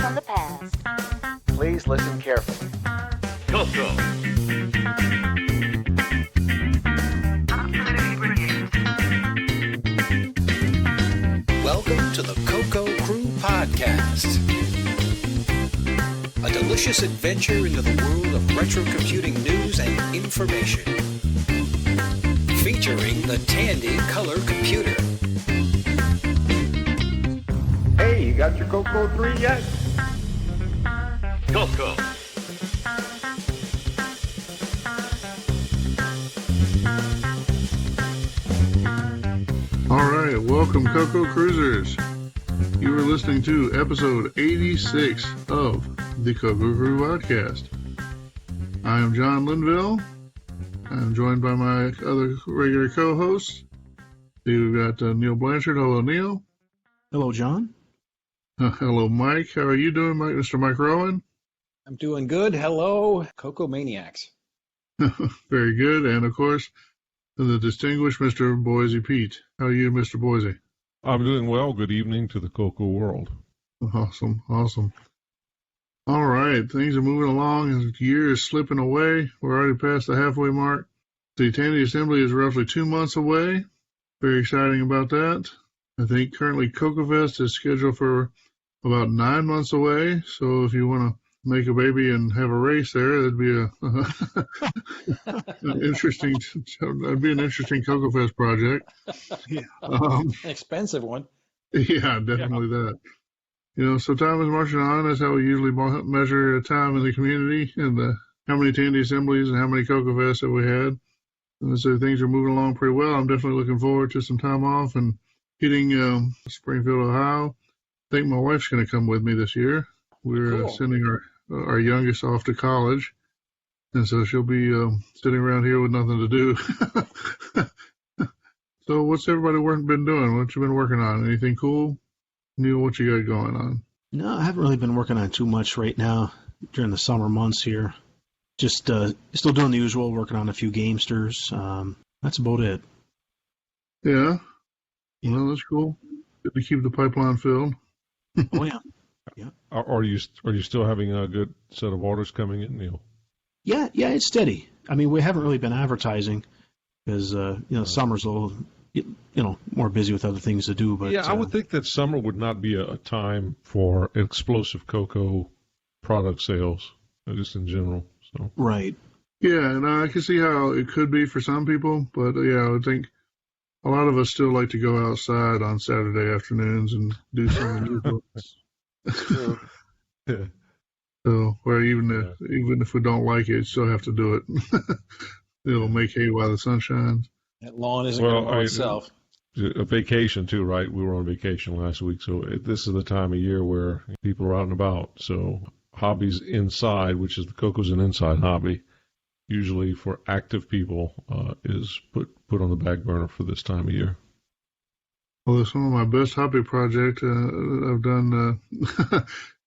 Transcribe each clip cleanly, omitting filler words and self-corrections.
from the past. Please listen carefully. CoCo. Welcome to the CoCo Crew Podcast. A delicious adventure into the world of retro computing news and information. Featuring the Tandy Color Computer. Hey, you got your CoCo 3 yet? CoCo. All right, welcome CoCo Cruisers. You are listening to episode 86 of the CoCo Crew Podcast. I am John Linville. I'm joined by my other regular co-hosts. We've got Neil Blanchard. Hello, Neil. Hello, John. Hello, Mike. How are you doing, Mike? Mr. Mike Rowan? I'm doing good. Hello, CoCo Maniacs. Very good. And, of course, the distinguished Mr. Boise Pete. How are you, Mr. Boise? I'm doing well. Good evening to the CoCo world. Awesome. All right, things are moving along. The year is slipping away. We're already past the halfway mark. The Tandy Assembly is roughly 2 months away. Very exciting about that. I think currently CoCoFest is scheduled for about 9 months away. So if you want to make a baby and have a race there, that'd be an interesting CoCoFest project. Yeah. An expensive one. Yeah, definitely that. You know, so time is marching on. That's how we usually measure time in the community and how many Tandy Assemblies and how many CoCoFests that we had. And so things are moving along pretty well. I'm definitely looking forward to some time off and hitting Springfield, Ohio. I think my wife's going to come with me this year. We're Cool. sending our youngest off to college, and so she'll be sitting around here with nothing to do. So what's everybody been doing? What you been working on? Anything cool? Neil, what you got going on? No, I haven't really been working on too much right now during the summer months here. Just still doing the usual, working on a few gamesters. That's about it. Yeah. Well, that's cool. Good to keep the pipeline filled. Oh, yeah. Are you still having a good set of orders coming in, Neil? Yeah, it's steady. I mean, we haven't really been advertising because, summer's a little, more busy with other things to do. But Yeah, I would think that summer would not be a time for explosive CoCo product sales, just in general. So Right. Yeah, and I can see how it could be for some people, but yeah, I would think a lot of us still like to go outside on Saturday afternoons and do some unusual. True. Yeah. So, where even if we don't like it, you still have to do it. It'll make hay while the sun shines. That lawn isn't going to mow itself. A vacation too, right? We were on vacation last week, so this is the time of year where people are out and about. So hobbies inside, which is the CoCo's an inside hobby, usually for active people, is put on the back burner for this time of year. Well, it's one of my best hobby projects I've done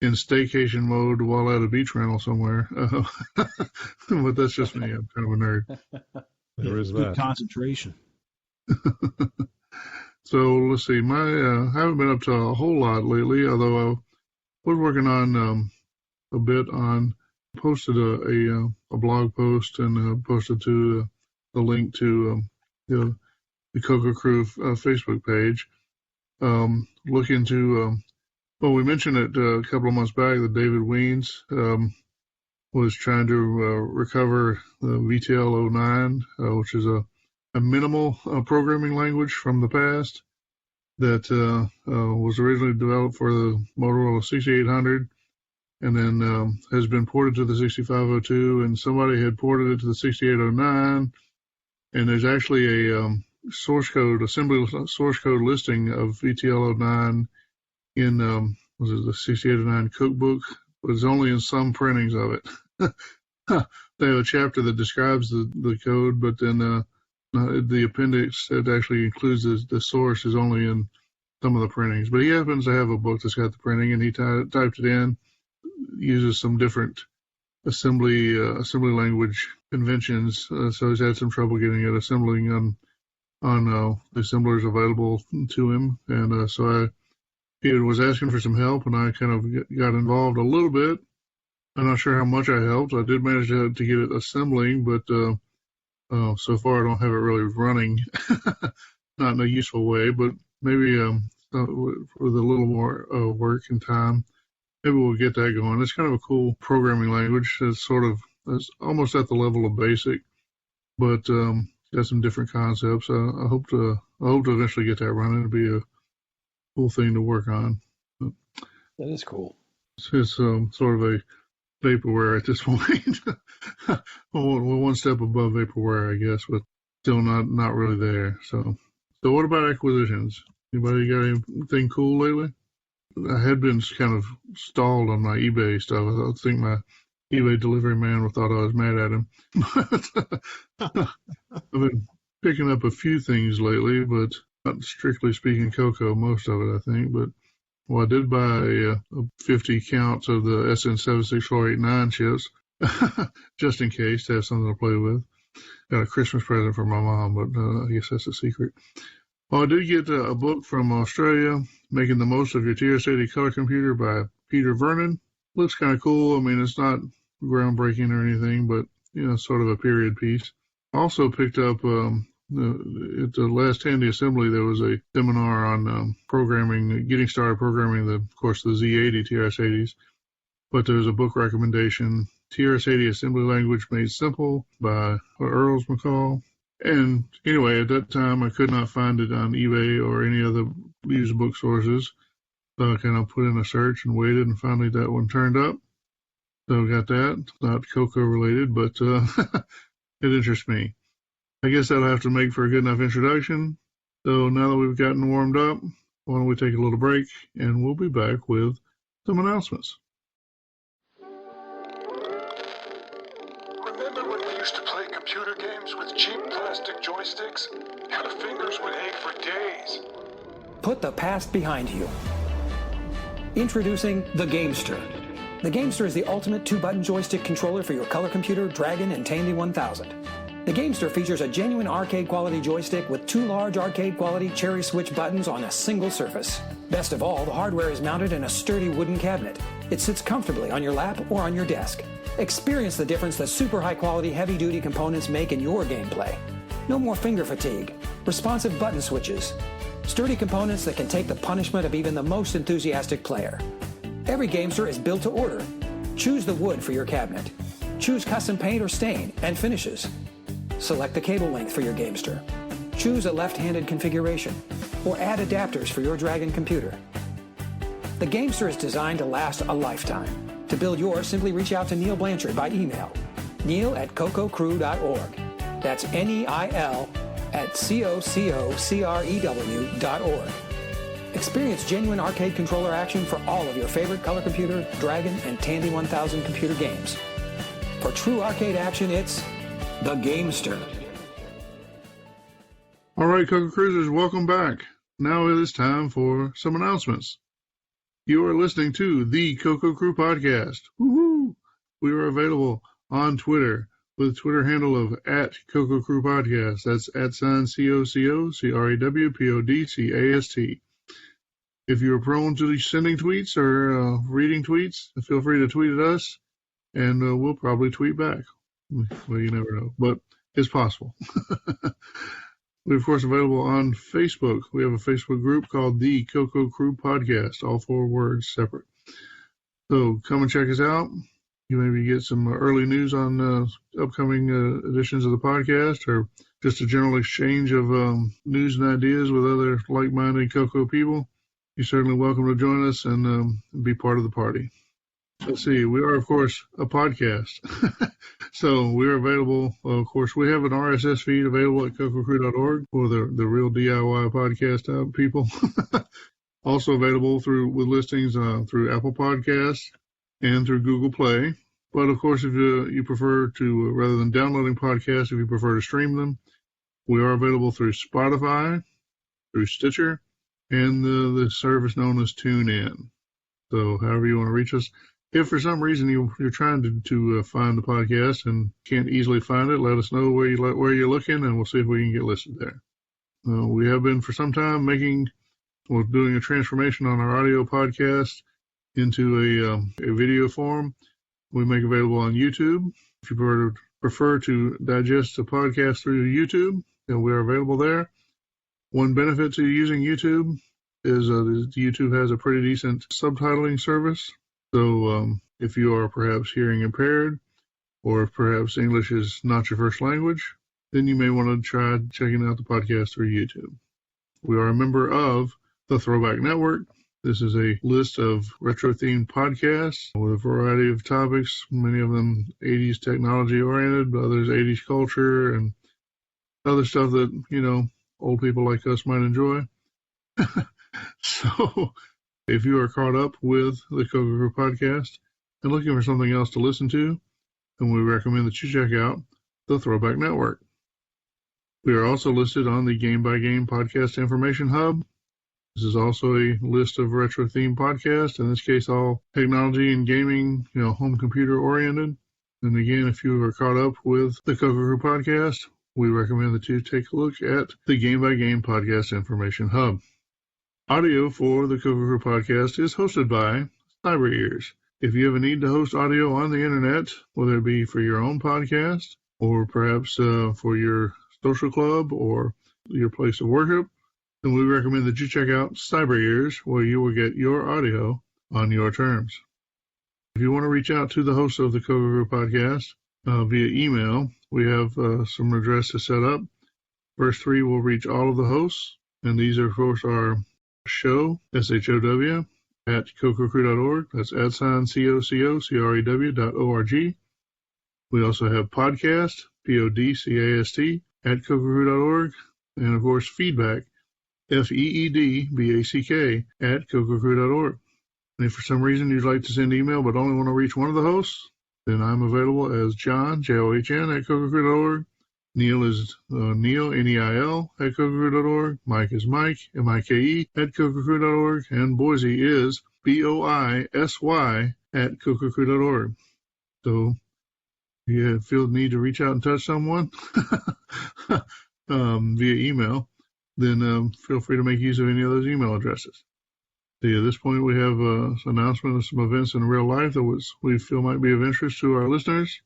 in staycation mode while at a beach rental somewhere. But that's just me. I'm kind of a nerd. There is Good that. concentration. So let's see. I haven't been up to a whole lot lately, although I was working on a bit on. Posted a blog post and posted to the link to the CoCo Crew Facebook page. Look into, we mentioned it a couple of months back that David Weens was trying to recover the VTL09, which is a minimal programming language from the past that was originally developed for the Motorola 6800 and then has been ported to the 6502, and somebody had ported it to the 6809, and there's actually a assembly source code listing of VTL09 in the 6809 cookbook, but it's only in some printings of it. They have a chapter that describes the code, but then the appendix that actually includes the source is only in some of the printings. But he happens to have a book that's got the printing, and he typed it in, uses some different assembly language conventions, so he's had some trouble getting it assembling on the assemblers available to him, and so he was asking for some help, and I kind of got involved a little bit. I'm not sure how much I helped. I did manage to get it assembling, but so far I don't have it really running, not in a useful way, but maybe with a little more work and time, maybe we'll get that going. It's kind of a cool programming language. It's almost at the level of BASIC, but got some different concepts. I hope to eventually get that running. It'll be a cool thing to work on. That is cool. It's sort of a vaporware at this point. One step above vaporware, I guess, but still not really there. So what about acquisitions? Anybody got anything cool lately? I had been kind of stalled on my eBay stuff. I think my eBay delivery man thought I was mad at him. But I've been picking up a few things lately, but not strictly speaking CoCo, most of it, I think. But I did buy 50 counts of the SN76489 chips, just in case, to have something to play with. Got a Christmas present for my mom, but I guess that's a secret. Well, I did get a book from Australia, Making the Most of Your TRS-80 Color Computer by Peter Vernon. Looks kind of cool. I mean, it's not groundbreaking or anything, but, sort of a period piece. I also picked up, at the last Tandy Assembly, there was a seminar on getting started programming, the Z80 TRS-80s. But there's a book recommendation, TRS-80 Assembly Language Made Simple by Earls McCall. And anyway, at that time, I could not find it on eBay or any other used book sources. So I kind of put in a search and waited, and finally that one turned up. So I got that. Not CoCo related, but it interests me. I guess that'll have to make for a good enough introduction. So now that we've gotten warmed up, why don't we take a little break, and we'll be back with some announcements. Remember when we used to play computer games with cheap plastic joysticks? Our fingers would ache for days. Put the past behind you. Introducing the Gamester. The Gamester is the ultimate 2-button joystick controller for your color computer, Dragon, and Tandy 1000. The Gamester features a genuine arcade-quality joystick with 2 large arcade-quality cherry switch buttons on a single surface. Best of all, the hardware is mounted in a sturdy wooden cabinet. It sits comfortably on your lap or on your desk. Experience the difference that super high-quality, heavy-duty components make in your gameplay. No more finger fatigue. Responsive button switches. Sturdy components that can take the punishment of even the most enthusiastic player. Every Gamester is built to order. Choose the wood for your cabinet. Choose custom paint or stain and finishes. Select the cable length for your Gamester. Choose a left-handed configuration, or add adapters for your Dragon computer. The Gamester is designed to last a lifetime. To build yours, simply reach out to Neil Blanchard by email, neil@cococrew.org. That's neil@cococrew.org. Experience genuine arcade controller action for all of your favorite color computer, Dragon, and Tandy 1000 computer games. For true arcade action, it's the Gamester. All right, CoCo Cruisers, welcome back. Now it is time for some announcements. You are listening to the CoCo Crew Podcast. Woohoo! We are available on Twitter with the Twitter handle of @CoCo Crew Podcast. That's @CoCoCrewPodcast. If you're prone to sending tweets or reading tweets, feel free to tweet at us, and we'll probably tweet back. Well, you never know, but it's possible. We're, of course, available on Facebook. We have a Facebook group called the CoCo Crew Podcast, all 4 words separate. So come and check us out. You maybe get some early news on upcoming editions of the podcast, or just a general exchange of news and ideas with other like-minded CoCo people. You're certainly welcome to join us and be part of the party. Let's see, we are, of course, a podcast. So we're available, of course, we have an RSS feed available at cococrew.org for the real DIY podcast people. Also available with listings through Apple Podcasts and through Google Play. But, of course, if you prefer to, rather than downloading podcasts, if you prefer to stream them, we are available through Spotify, through Stitcher, and the service known as TuneIn. So however you want to reach us. If for some reason you're trying to find the podcast and can't easily find it, let us know where you're looking, and we'll see if we can get listed there. We have been for some time making We're doing a transformation on our audio podcast into a video form we make available on YouTube. If you prefer to digest a podcast through YouTube, then we are available there. One benefit to using YouTube is YouTube has a pretty decent subtitling service. So if you are perhaps hearing impaired, or if perhaps English is not your first language, then you may want to try checking out the podcast through YouTube. We are a member of the Throwback Network. This is a list of retro-themed podcasts with a variety of topics, many of them 80s technology-oriented, but others 80s culture and other stuff that, old people like us might enjoy. So if you are caught up with the CoCo Crew Podcast and looking for something else to listen to, then we recommend that you check out the Throwback Network. We are also listed on the Game by Game Podcast Information Hub. This is also a list of retro-themed podcasts, in this case all technology and gaming, home computer-oriented. And again, if you are caught up with the CoCo Crew Podcast, we recommend that you take a look at the Game by Game Podcast Information Hub. Audio for the CoCo Crew Podcast is hosted by Cyber Ears. If you have a need to host audio on the internet, whether it be for your own podcast or perhaps for your social club or your place of worship, then we recommend that you check out Cyber Ears, where you will get your audio on your terms. If you want to reach out to the hosts of the CoCo Crew Podcast via email, we have some addresses set up. First three will reach all of the hosts, and these, of course, are show, SHOW, at CoCoCrew.org. That's @CoCoCrew.org. We also have podcast, PODCAST, at CoCoCrew.org. And, of course, feedback, FEEDBACK, at CoCoCrew.org. And if for some reason you'd like to send email but only want to reach one of the hosts, then I'm available as John, JOHN, at CoCoCrew.org. Neil is Neil, NEIL, at CoCoCrew.org. Mike is Mike, MIKE, at CoCoCrew.org. And Boise is BOISY, at CoCoCrew.org. So if you feel the need to reach out and touch someone via email, then feel free to make use of any of those email addresses. See, at this point, we have an announcement of some events in real life that we feel might be of interest to our listeners.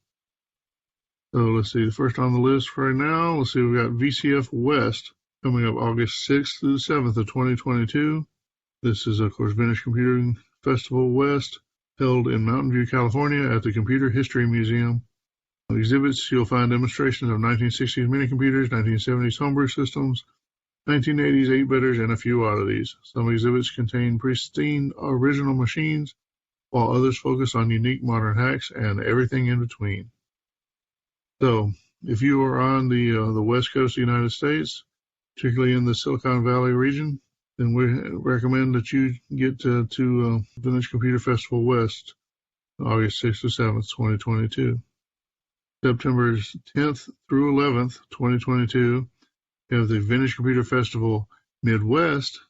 So let's see, the first on the list for right now, let's see, we've got VCF West coming up August 6th through the 7th of 2022. This is, of course, Vintage Computing Festival West, held in Mountain View, California at the Computer History Museum. Exhibits, you'll find demonstrations of 1960s mini-computers, 1970s homebrew systems, 1980s 8-bitters, and a few oddities. Some exhibits contain pristine original machines, while others focus on unique modern hacks and everything in between. So, if you are on the west coast of the United States, particularly in the Silicon Valley region, then we recommend that you get to Vintage Computer Festival West, August 6th to 7th, 2022. September 10th through 11th, 2022, we have the Vintage Computer Festival Midwest,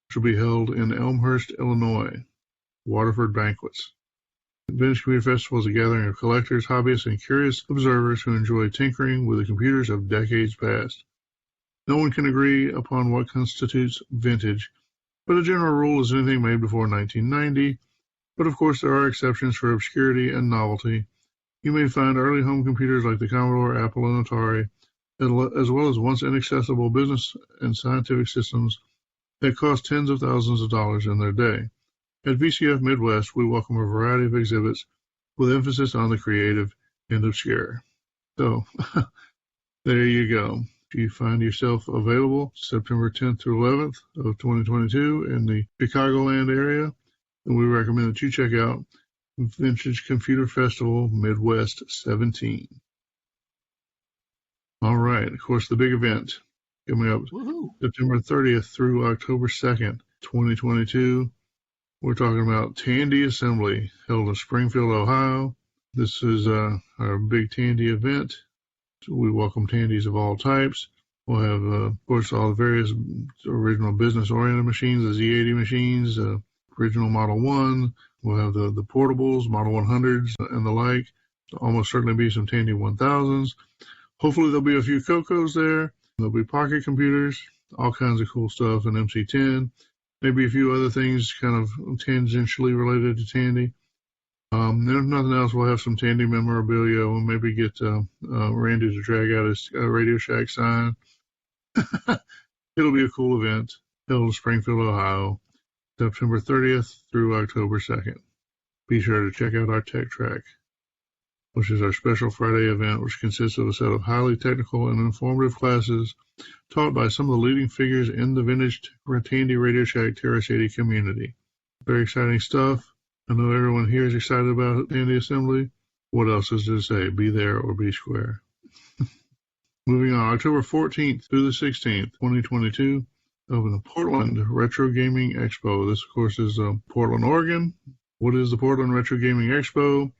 which will be held in Elmhurst, Illinois, Waterford Banquets. The Vintage Computer Festival is a gathering of collectors, hobbyists, and curious observers who enjoy tinkering with the computers of decades past. No one can agree upon what constitutes vintage, but a general rule is anything made before 1990, but of course there are exceptions for obscurity and novelty. You may find early home computers like the Commodore, Apple, and Atari, as well as once inaccessible business and scientific systems that cost tens of thousands of dollars in their day. At VCF Midwest, we welcome a variety of exhibits with emphasis on the creative and obscure. So, there you go. If you find yourself available September 10th through 11th of 2022 in the Chicagoland area, then we recommend that you check out Vintage Computer Festival Midwest 17. All right, of course, the big event coming up September 30th through October 2nd, 2022. We're talking about Tandy Assembly, held in Springfield, Ohio. This is our big Tandy event. So we welcome Tandys of all types. We'll have, of course, all the various original business-oriented machines, the Z80 machines, original Model 1. We'll have the portables, Model 100s, and the like. There'll almost certainly be some Tandy 1000s. Hopefully there'll be a few CoCos there. There'll be pocket computers, all kinds of cool stuff, an MC10. maybe a few other things kind of tangentially related to Tandy. And if nothing else, we'll have some Tandy memorabilia. We'll maybe get Randy to drag out his Radio Shack sign. It'll be a cool event held in Springfield, Ohio, September 30th through October 2nd. Be sure to check out our Tech Track, which is our special Friday event, which consists of a set of highly technical and informative classes taught by some of the leading figures in the vintage Tandy Radio Shack Terrace 80 community. Very exciting stuff. I know everyone here is excited about Tandy Assembly. What else is there to say? Be there or be square. Moving on, October 14th through the 16th, 2022, over the Portland Retro Gaming Expo. This, of course, is Portland, Oregon. What is the Portland Retro Gaming Expo?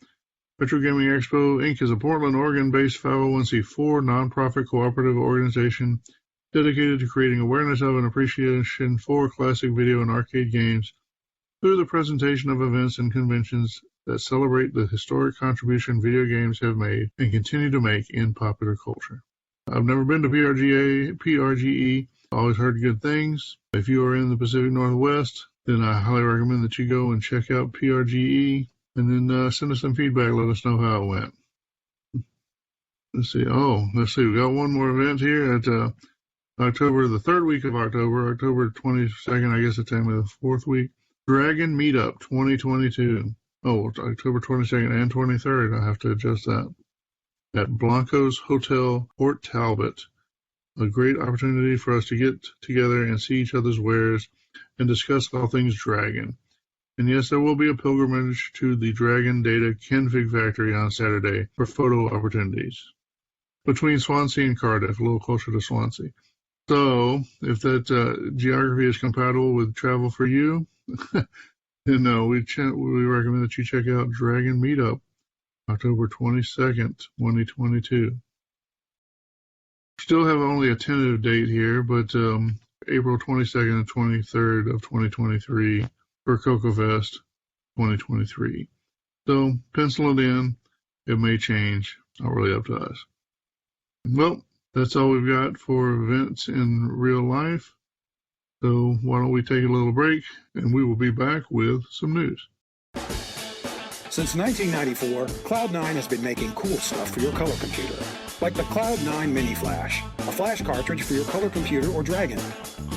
Retro Gaming Expo, Inc. is a Portland, Oregon-based 501c4 nonprofit cooperative organization dedicated to creating awareness of and appreciation for classic video and arcade games through the presentation of events and conventions that celebrate the historic contribution video games have made and continue to make in popular culture. I've never been to PRGE. Always heard good things. If you are in the Pacific Northwest, then I highly recommend that you go and check out PRGE and then send us some feedback. Let us know how it went. Let's see. We got one more event here at October, the third week of October 22nd, I guess it's the fourth week. Dragon Meetup 2022. Oh, it's October 22nd and 23rd. I have to adjust that. At Blanco's Hotel, Port Talbot. A great opportunity for us to get together and see each other's wares and discuss all things Dragon. And yes, there will be a pilgrimage to the Dragon Data Kenfig Factory on Saturday for photo opportunities. Between Swansea and Cardiff, a little closer to Swansea. So, if that geography is compatible with travel for you, then we recommend that you check out Dragon Meetup, October 22nd, 2022. Still have only a tentative date here, but April 22nd and 23rd of 2023 for CoCo Fest 2023. So, pencil it in. It may change. Not really up to us. Well, that's all we've got for events in real life. So why don't we take a little break, and we will be back with some news. Since 1994, Cloud9 has been making cool stuff for your color computer, like the Cloud9 Mini Flash, a flash cartridge for your color computer or Dragon.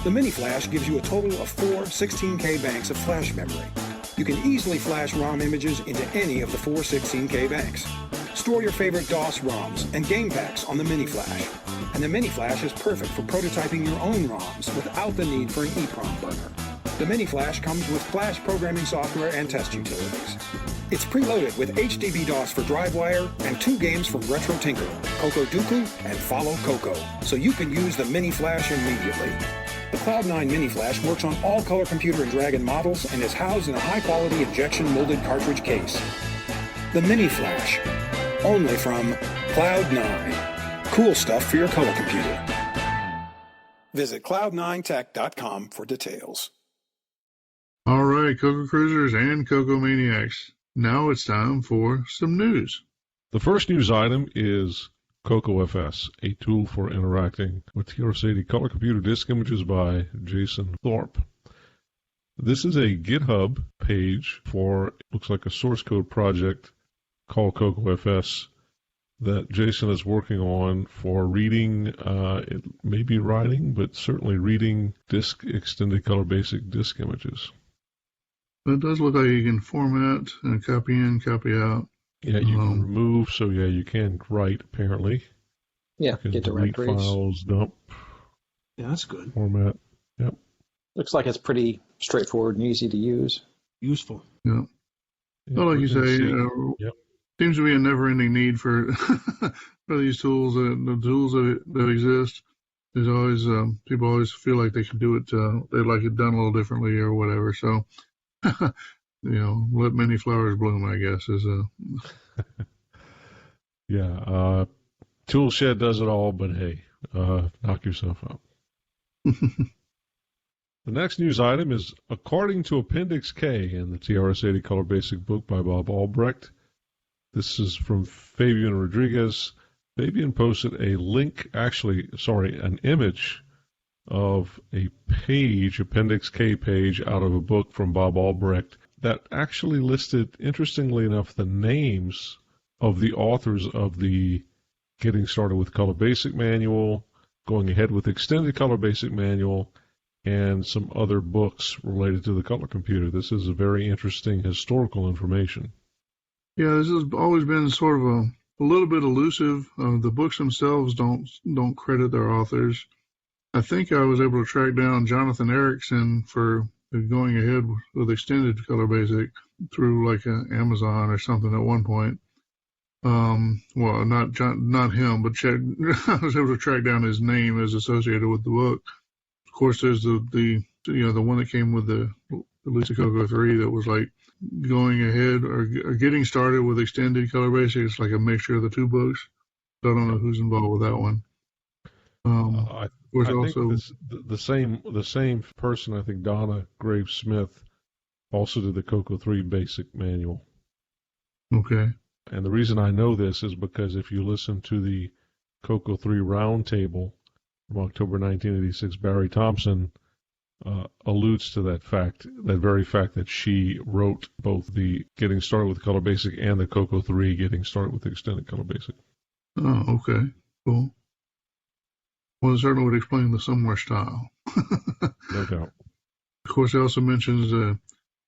The Mini Flash gives you a total of 4 16K banks of flash memory. You can easily flash ROM images into any of the 4 16K banks. Store your favorite DOS ROMs and game packs on the Mini Flash. And the Mini Flash is perfect for prototyping your own ROMs without the need for an EEPROM burner. The Mini Flash comes with flash programming software and test utilities. It's preloaded with HDB-DOS for DriveWire and 2 games from Retro Tinker, CoCo Dooku and Follow CoCo, so you can use the Mini Flash immediately. The Cloud9 Mini Flash works on all color computer and Dragon models and is housed in a high-quality injection molded cartridge case. The Mini Flash, only from Cloud9. Cool stuff for your color computer. Visit cloud9tech.com for details. All right, CoCo Cruisers and CoCo Maniacs. Now it's time for some news. The first news item is CoCo FS, a tool for interacting with TRS-80 color computer disk images by Jason Thorpe. This is a GitHub page for, looks like a source code project called CoCo FS that Jason is working on for reading, it may be writing, but certainly reading disk extended color basic disk images. It does look like you can format and copy in, copy out. Yeah, you can remove, so yeah, you can write, apparently. Yeah, get directories. Files, dump. Yeah, that's good. Format, yep. Looks like it's pretty straightforward and easy to use. Useful. Yeah. Well, like you say, yep. Seems to be a never-ending need for for these tools. The tools that exist. There's always people always feel like they can do it. They like it done a little differently or whatever. So, let many flowers bloom, I guess is Yeah. Toolshed does it all, but hey, knock yourself out. The next news item is according to Appendix K in the TRS-80 Color Basic book by Bob Albrecht. This is from Fabian Rodriguez. Fabian posted an image of a page, Appendix K page, out of a book from Bob Albrecht that actually listed, interestingly enough, the names of the authors of the Getting Started with Color Basic Manual, Going Ahead with Extended Color Basic Manual, and some other books related to the color computer. This is a very interesting historical information. Yeah, this has always been sort of a little bit elusive. The books themselves don't credit their authors. I think I was able to track down Jonathan Erickson for Going Ahead with Extended Color Basic through like Amazon or something at one point. Well, not him, but I was able to track down his name as associated with the book. Of course, there's the one that came with the Lisa CoCo 3 that was like Going Ahead or Getting Started with Extended Color Basic. It's like a mixture of the two books. So I don't know who's involved with that one. I think the same person, I think Donna Graves Smith, also did the CoCo 3 basic manual. Okay. And the reason I know this is because if you listen to the CoCo 3 roundtable from October 1986, Barry Thompson alludes to that very fact that she wrote both the Getting Started with Color Basic and the CoCo 3 Getting Started with Extended Color Basic. Oh, okay. Cool. Well, it certainly would explain the somewhere style. No doubt. Of course, he also mentions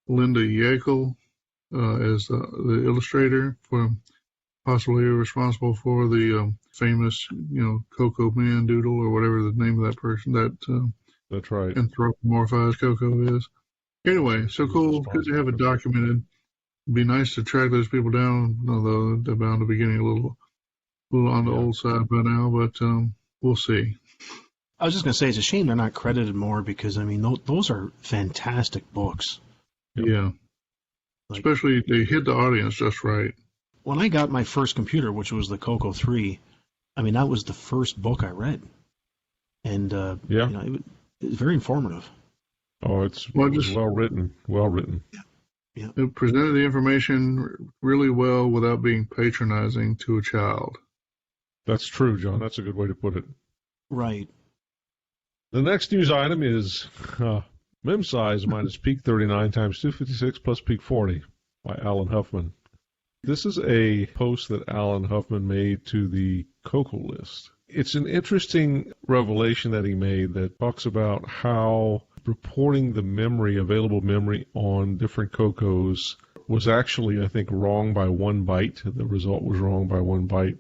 Linda Yackel as the illustrator, for possibly responsible for the famous, CoCo Man Doodle or whatever the name of that person that's right. Anthropomorphized CoCo is. Anyway, so cool. Good to have it documented. It'd be nice to track those people down, although they're bound to be getting a little on the old side by now, but we'll see. I was just going to say, it's a shame they're not credited more because, I mean, those are fantastic books. Yeah. Especially they hit the audience just right. When I got my first computer, which was the CoCo 3, I mean, that was the first book I read. And, it was very informative. Oh, it was well written. Well written. Yeah. It presented the information really well without being patronizing to a child. That's true, John. That's a good way to put it. Right. The next news item is Mem size minus peak 39 times 256 plus peak 40 by Alan Huffman. This is a post that Alan Huffman made to the CoCo list. It's an interesting revelation that he made that talks about how reporting the available memory on different CoCos was actually, I think, wrong by 1 byte. The result was wrong by 1 byte.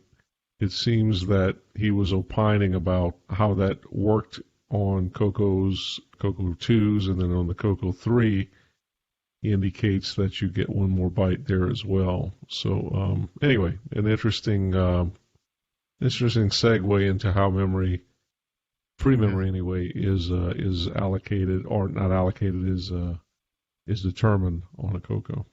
It seems that he was opining about how that worked on CoCo 2s, and then on the CoCo 3, he indicates that you get 1 more byte there as well. So anyway, an interesting segue into how memory, free memory anyway, is allocated or not allocated, is determined on a CoCo.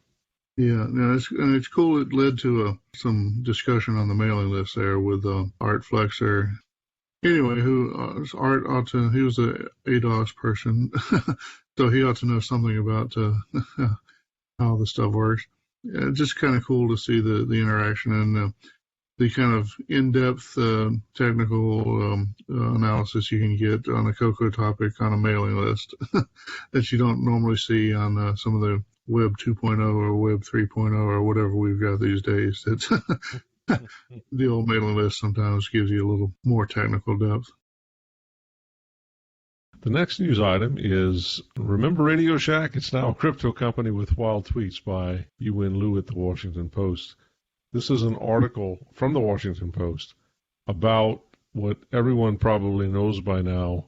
Yeah, it's cool. It led to some discussion on the mailing list there with Art Flexer. Anyway, Art ought to, he was a ADOS person, so he ought to know something about how the stuff works. Yeah, just kind of cool to see the interaction and the kind of in-depth technical analysis you can get on a CoCo topic on a mailing list that you don't normally see on some of the Web 2.0 or Web 3.0 or whatever we've got these days. It's the old mailing list sometimes gives you a little more technical depth. The next news item is, remember Radio Shack? It's now a crypto company with wild tweets by Yuan Liu at the Washington Post. This is an article from the Washington Post about what everyone probably knows by now.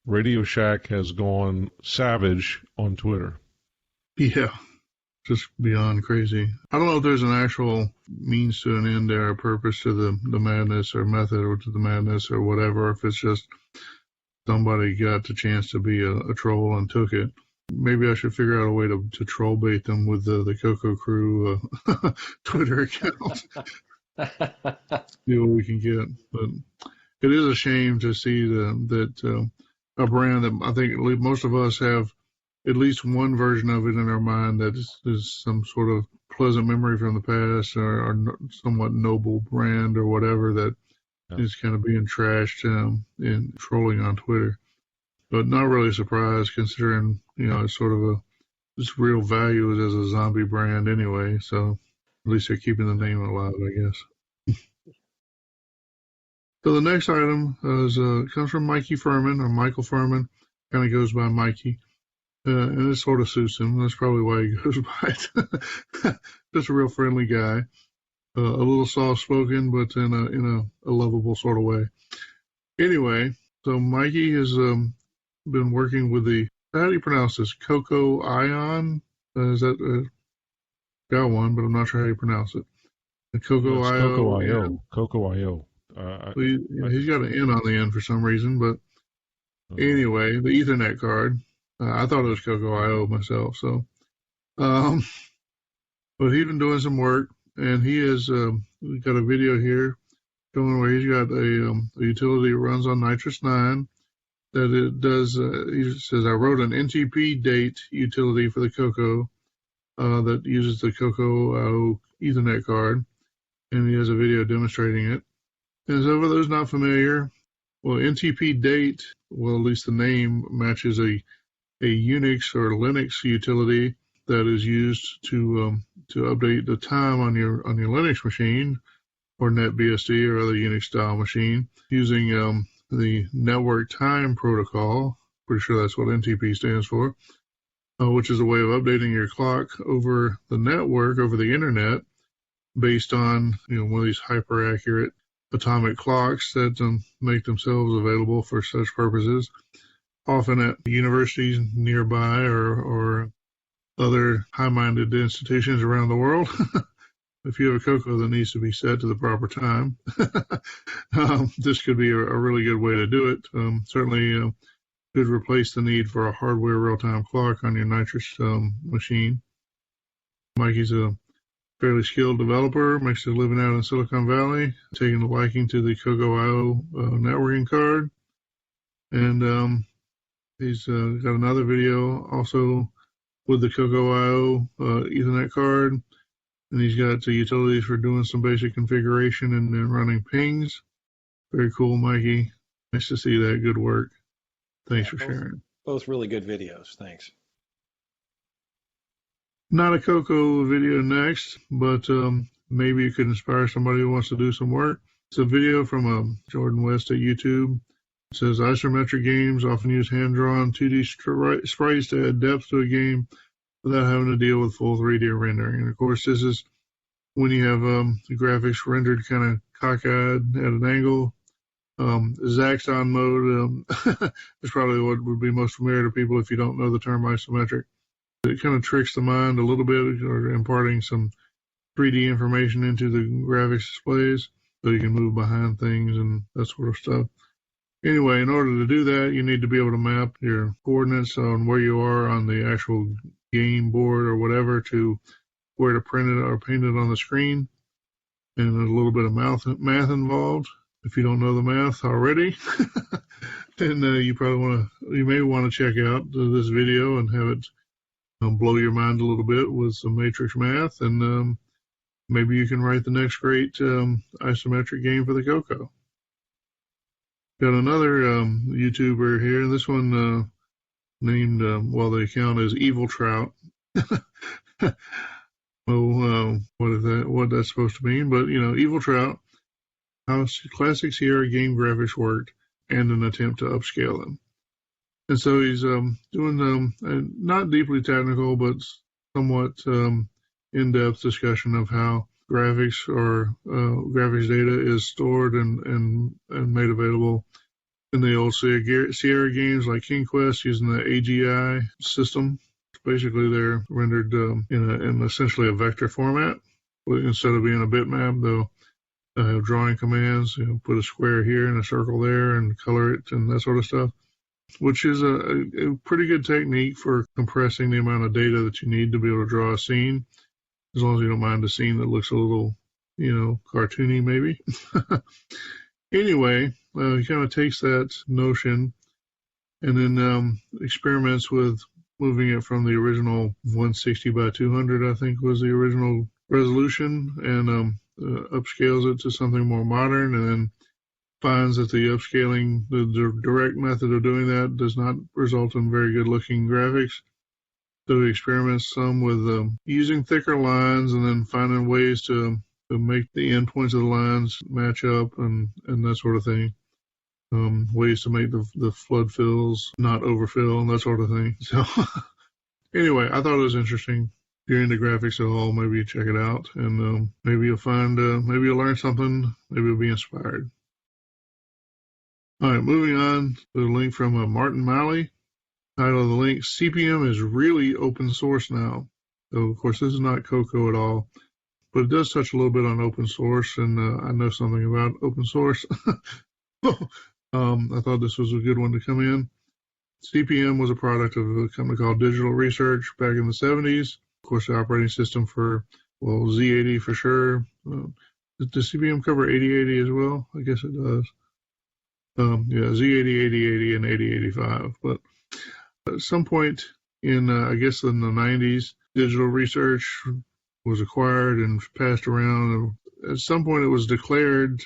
Radio Shack has gone savage on Twitter. Yeah, just beyond crazy. I don't know if there's an actual means to an end there, or purpose to the madness or method or to the madness or whatever, if it's just somebody got the chance to be a troll and took it. Maybe I should figure out a way to troll bait them with the CoCo Crew Twitter account. See what we can get. But it is a shame to see that a brand that I think most of us have at least one version of it in our mind that is some sort of pleasant memory from the past or somewhat noble brand or whatever that is kind of being trashed in trolling on Twitter. but not really surprised considering, it's sort of its real value is as a zombie brand anyway. So at least they're keeping the name alive, I guess. So the next item comes from Mikey Furman, or Michael Furman, kind of goes by Mikey. And it sort of suits him. That's probably why he goes by it. Just a real friendly guy. A little soft-spoken, but in a lovable sort of way. Anyway, so Mikey has been working with how do you pronounce this? CoCo Ion? Is that got one, but I'm not sure how you pronounce it. The CoCo IO. CoCo IO. CoCo IO. He's got an N on the end for some reason, but anyway, the Ethernet card. I thought it was CoCo IO myself. So, but he's been doing some work, and he has got a video here showing where he's got a utility that runs on Nitrous 9. That it does. He says, I wrote an NTP date utility for the CoCo that uses the CoCo IO Ethernet card, and he has a video demonstrating it. And so for those not familiar, well, NTP date, well, at least the name matches a Unix or Linux utility that is used to update the time on your Linux machine or NetBSD or other Unix style machine using the network time protocol. Pretty sure that's what NTP stands for, which is a way of updating your clock over the network, over the internet, based on one of these hyper accurate atomic clocks that make themselves available for such purposes, often at universities nearby or other high-minded institutions around the world. If you have a CoCo that needs to be set to the proper time, this could be a really good way to do it. Certainly could replace the need for a hardware real-time clock on your Nitrous machine. Mikey's a fairly skilled developer, makes a living out in Silicon Valley, taking a liking to the CoCo IO networking card. And he's got another video also with the CoCo IO Ethernet card. And he's got the utilities for doing some basic configuration and running pings. Very cool, Mikey. Nice to see that. Good work. Thanks for sharing. Both really good videos. Thanks. Not a CoCo video next, but maybe it could inspire somebody who wants to do some work. It's a video from Jordan West at YouTube. It says, isometric games often use hand-drawn 2D sprites to add depth to a game without having to deal with full 3D rendering. And, of course, this is when you have the graphics rendered kind of cockeyed at an angle. Zaxxon mode is probably what would be most familiar to people if you don't know the term isometric. It kind of tricks the mind a little bit, or imparting some 3D information into the graphics displays so you can move behind things and that sort of stuff. Anyway, in order to do that, you need to be able to map your coordinates on where you are on the actual game board or whatever to where to print it or paint it on the screen. And there's a little bit of math involved. If you don't know the math already, then you may want to check out this video and have it blow your mind a little bit with some matrix math, and maybe you can write the next great isometric game for the CoCo. Got another YouTuber here, and this one named, the account is Evil Trout. What that's supposed to mean, but Evil Trout, how classic Sierra game graphics worked, and an attempt to upscale them. And so he's doing not deeply technical, but somewhat in-depth discussion of how graphics or graphics data is stored and made available in the old Sierra games like King Quest using the AGI system. Basically, they're rendered in essentially a vector format. Instead of being a bitmap, they'll have drawing commands, put a square here and a circle there and color it and that sort of stuff, which is a pretty good technique for compressing the amount of data that you need to be able to draw a scene, as long as you don't mind a scene that looks a little, cartoony maybe. Anyway, he kind of takes that notion and then experiments with moving it from the original 160 by 200, I think was the original resolution, and upscales it to something more modern, and then finds that the upscaling, the direct method of doing that, does not result in very good looking graphics. So he experiments some with using thicker lines and then finding ways to make the endpoints of the lines match up and that sort of thing. Ways to make the flood fills not overfill and that sort of thing. So anyway, I thought it was interesting. If you're into graphics at all, maybe check it out, and maybe you'll find, maybe you'll learn something, maybe you'll be inspired. All right, moving on to the link from Martin Malley. Title of the link, CP/M is really open source now. So, of course, this is not CoCo at all, but it does touch a little bit on open source, and I know something about open source. I thought this was a good one to come in. CP/M was a product of a company called Digital Research back in the 70s. Of course, the operating system for, well, Z80 for sure. Does CP/M cover 8080 as well? I guess it does. Yeah, Z80, 8080, and 8085. But at some point in, I guess in the 90s, Digital Research was acquired and passed around. At some point, it was declared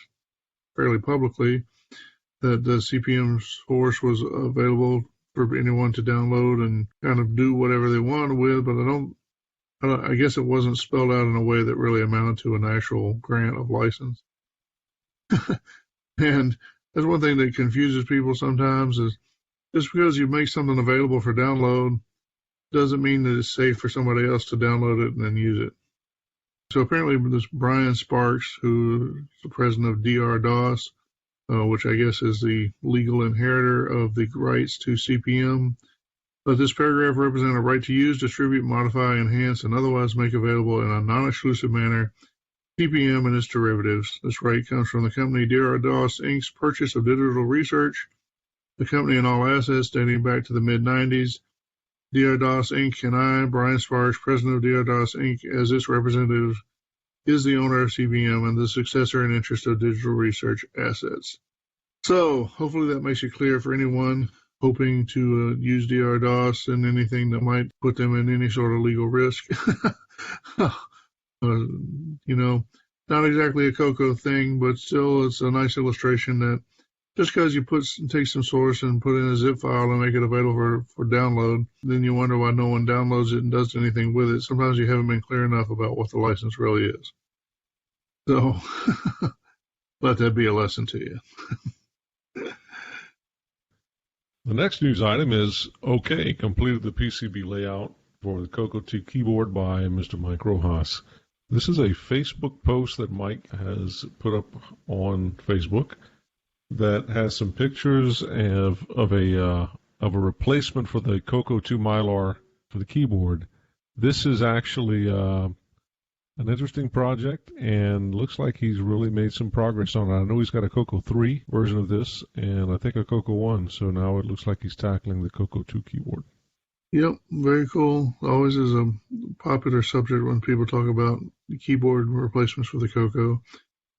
fairly publicly that the CP/M source was available for anyone to download and kind of do whatever they wanted with, but I guess it wasn't spelled out in a way that really amounted to an actual grant of license. And that's one thing that confuses people sometimes, is just because you make something available for download doesn't mean that it's safe for somebody else to download it and then use it. So apparently this Brian Sparks, who is the president of DR-DOS, which I guess is the legal inheritor of the rights to CP/M, let this paragraph represent a right to use, distribute, modify, enhance, and otherwise make available in a non-exclusive manner CP/M and its derivatives. This right comes from the company DR-DOS Inc.'s purchase of Digital Research, the company and all assets dating back to the mid-90s. DR-DOS Inc. and I, Brian Sparks, president of DR-DOS Inc., as its representative, is the owner of CP/M and the successor in interest of Digital Research assets. So hopefully that makes it clear for anyone hoping to use DR-DOS and anything that might put them in any sort of legal risk. Not exactly a CoCo thing, but still it's a nice illustration that just because you take some source and put in a zip file and make it available for download, then you wonder why no one downloads it and does anything with it. Sometimes you haven't been clear enough about what the license really is. So let that be a lesson to you. The next news item is, OK, completed the PCB layout for the CoCo 2 keyboard by Mr. Mike Rojas. This is a Facebook post that Mike has put up on Facebook that has some pictures of a replacement for the CoCo 2 Mylar for the keyboard. This is actually an interesting project, and looks like he's really made some progress on it. I know he's got a CoCo 3 version of this, and I think a CoCo 1, so now it looks like he's tackling the CoCo 2 keyboard. Yep, very cool. Always is a popular subject when people talk about the keyboard replacements for the CoCo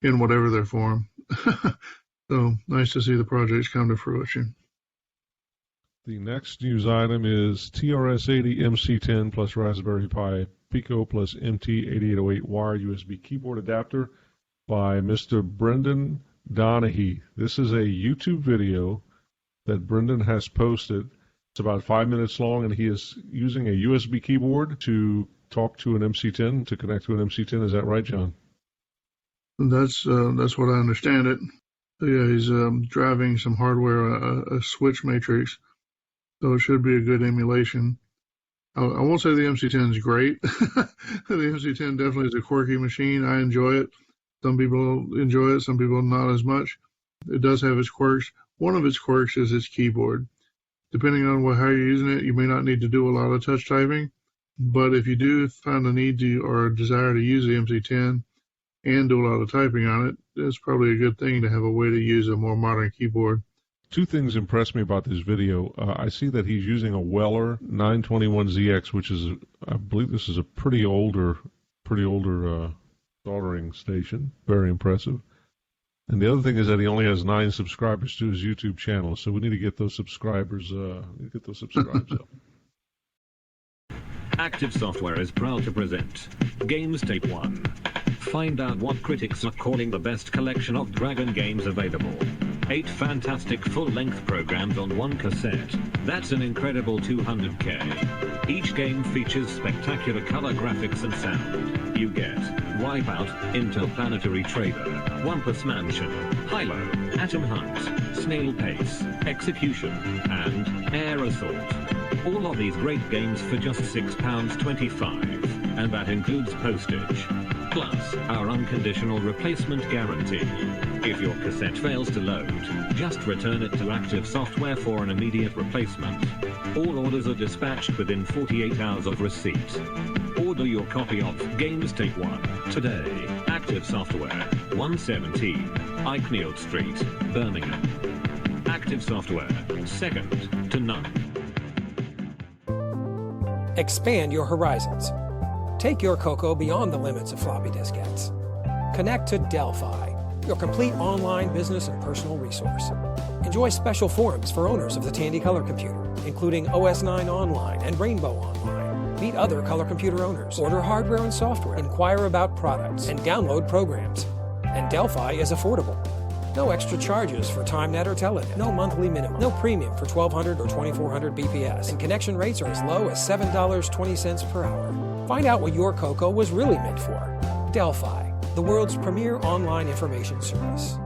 in whatever their form. So nice to see the projects come to fruition. The next news item is TRS-80 MC10 plus Raspberry Pi Pico plus MT8808 wired USB keyboard adapter by Mr. Brendan Donahue. This is a YouTube video that Brendan has posted. It's about 5 minutes long, and he is using a USB keyboard to talk to an MC10, to connect to an MC10. Is that right, John? That's what I understand it. So yeah, he's driving some hardware, a switch matrix, so it should be a good emulation. I won't say the MC10 is great. The MC10 definitely is a quirky machine. I enjoy it. Some people enjoy it, some people not as much. It does have its quirks. One of its quirks is its keyboard. Depending on how you're using it, you may not need to do a lot of touch typing, but if you do find the need to or desire to use the MC10 and do a lot of typing on it, it's probably a good thing to have a way to use a more modern keyboard. Two things impressed me about this video. I see that he's using a Weller 921ZX, which is, I believe this is a pretty older soldering station. Very impressive. And the other thing is that he only has 9 subscribers to his YouTube channel, so we need to get those subscribers up. Active Software is proud to present Games Tape 1. Find out what critics are calling the best collection of Dragon games available. 8 fantastic full-length programs on one cassette. That's an incredible 200K. Each game features spectacular color graphics and sound. You get Wipeout, Interplanetary Trader, Wampus Mansion, Hilo, Atom Hunt, Snail Pace, Execution, and Air Assault. All of these great games for just £6.25, and that includes postage. Plus, our unconditional replacement guarantee. If your cassette fails to load, just return it to Active Software for an immediate replacement. All orders are dispatched within 48 hours of receipt. Order your copy of Games Take One today. Active Software, 117 Eichnield Street, Birmingham. Active Software, second to none. Expand your horizons. Take your CoCo beyond the limits of floppy diskettes. Connect to Delphi, your complete online business and personal resource. Enjoy special forums for owners of the Tandy color computer, including OS9 Online and Rainbow Online. Meet other color computer owners, order hardware and software, inquire about products, and download programs. And Delphi is affordable. No extra charges for TimeNet or Telenet. No monthly minimum. No premium for 1200 or 2400 BPS. And connection rates are as low as $7.20 per hour. Find out what your CoCo was really meant for. Delphi, the world's premier online information service.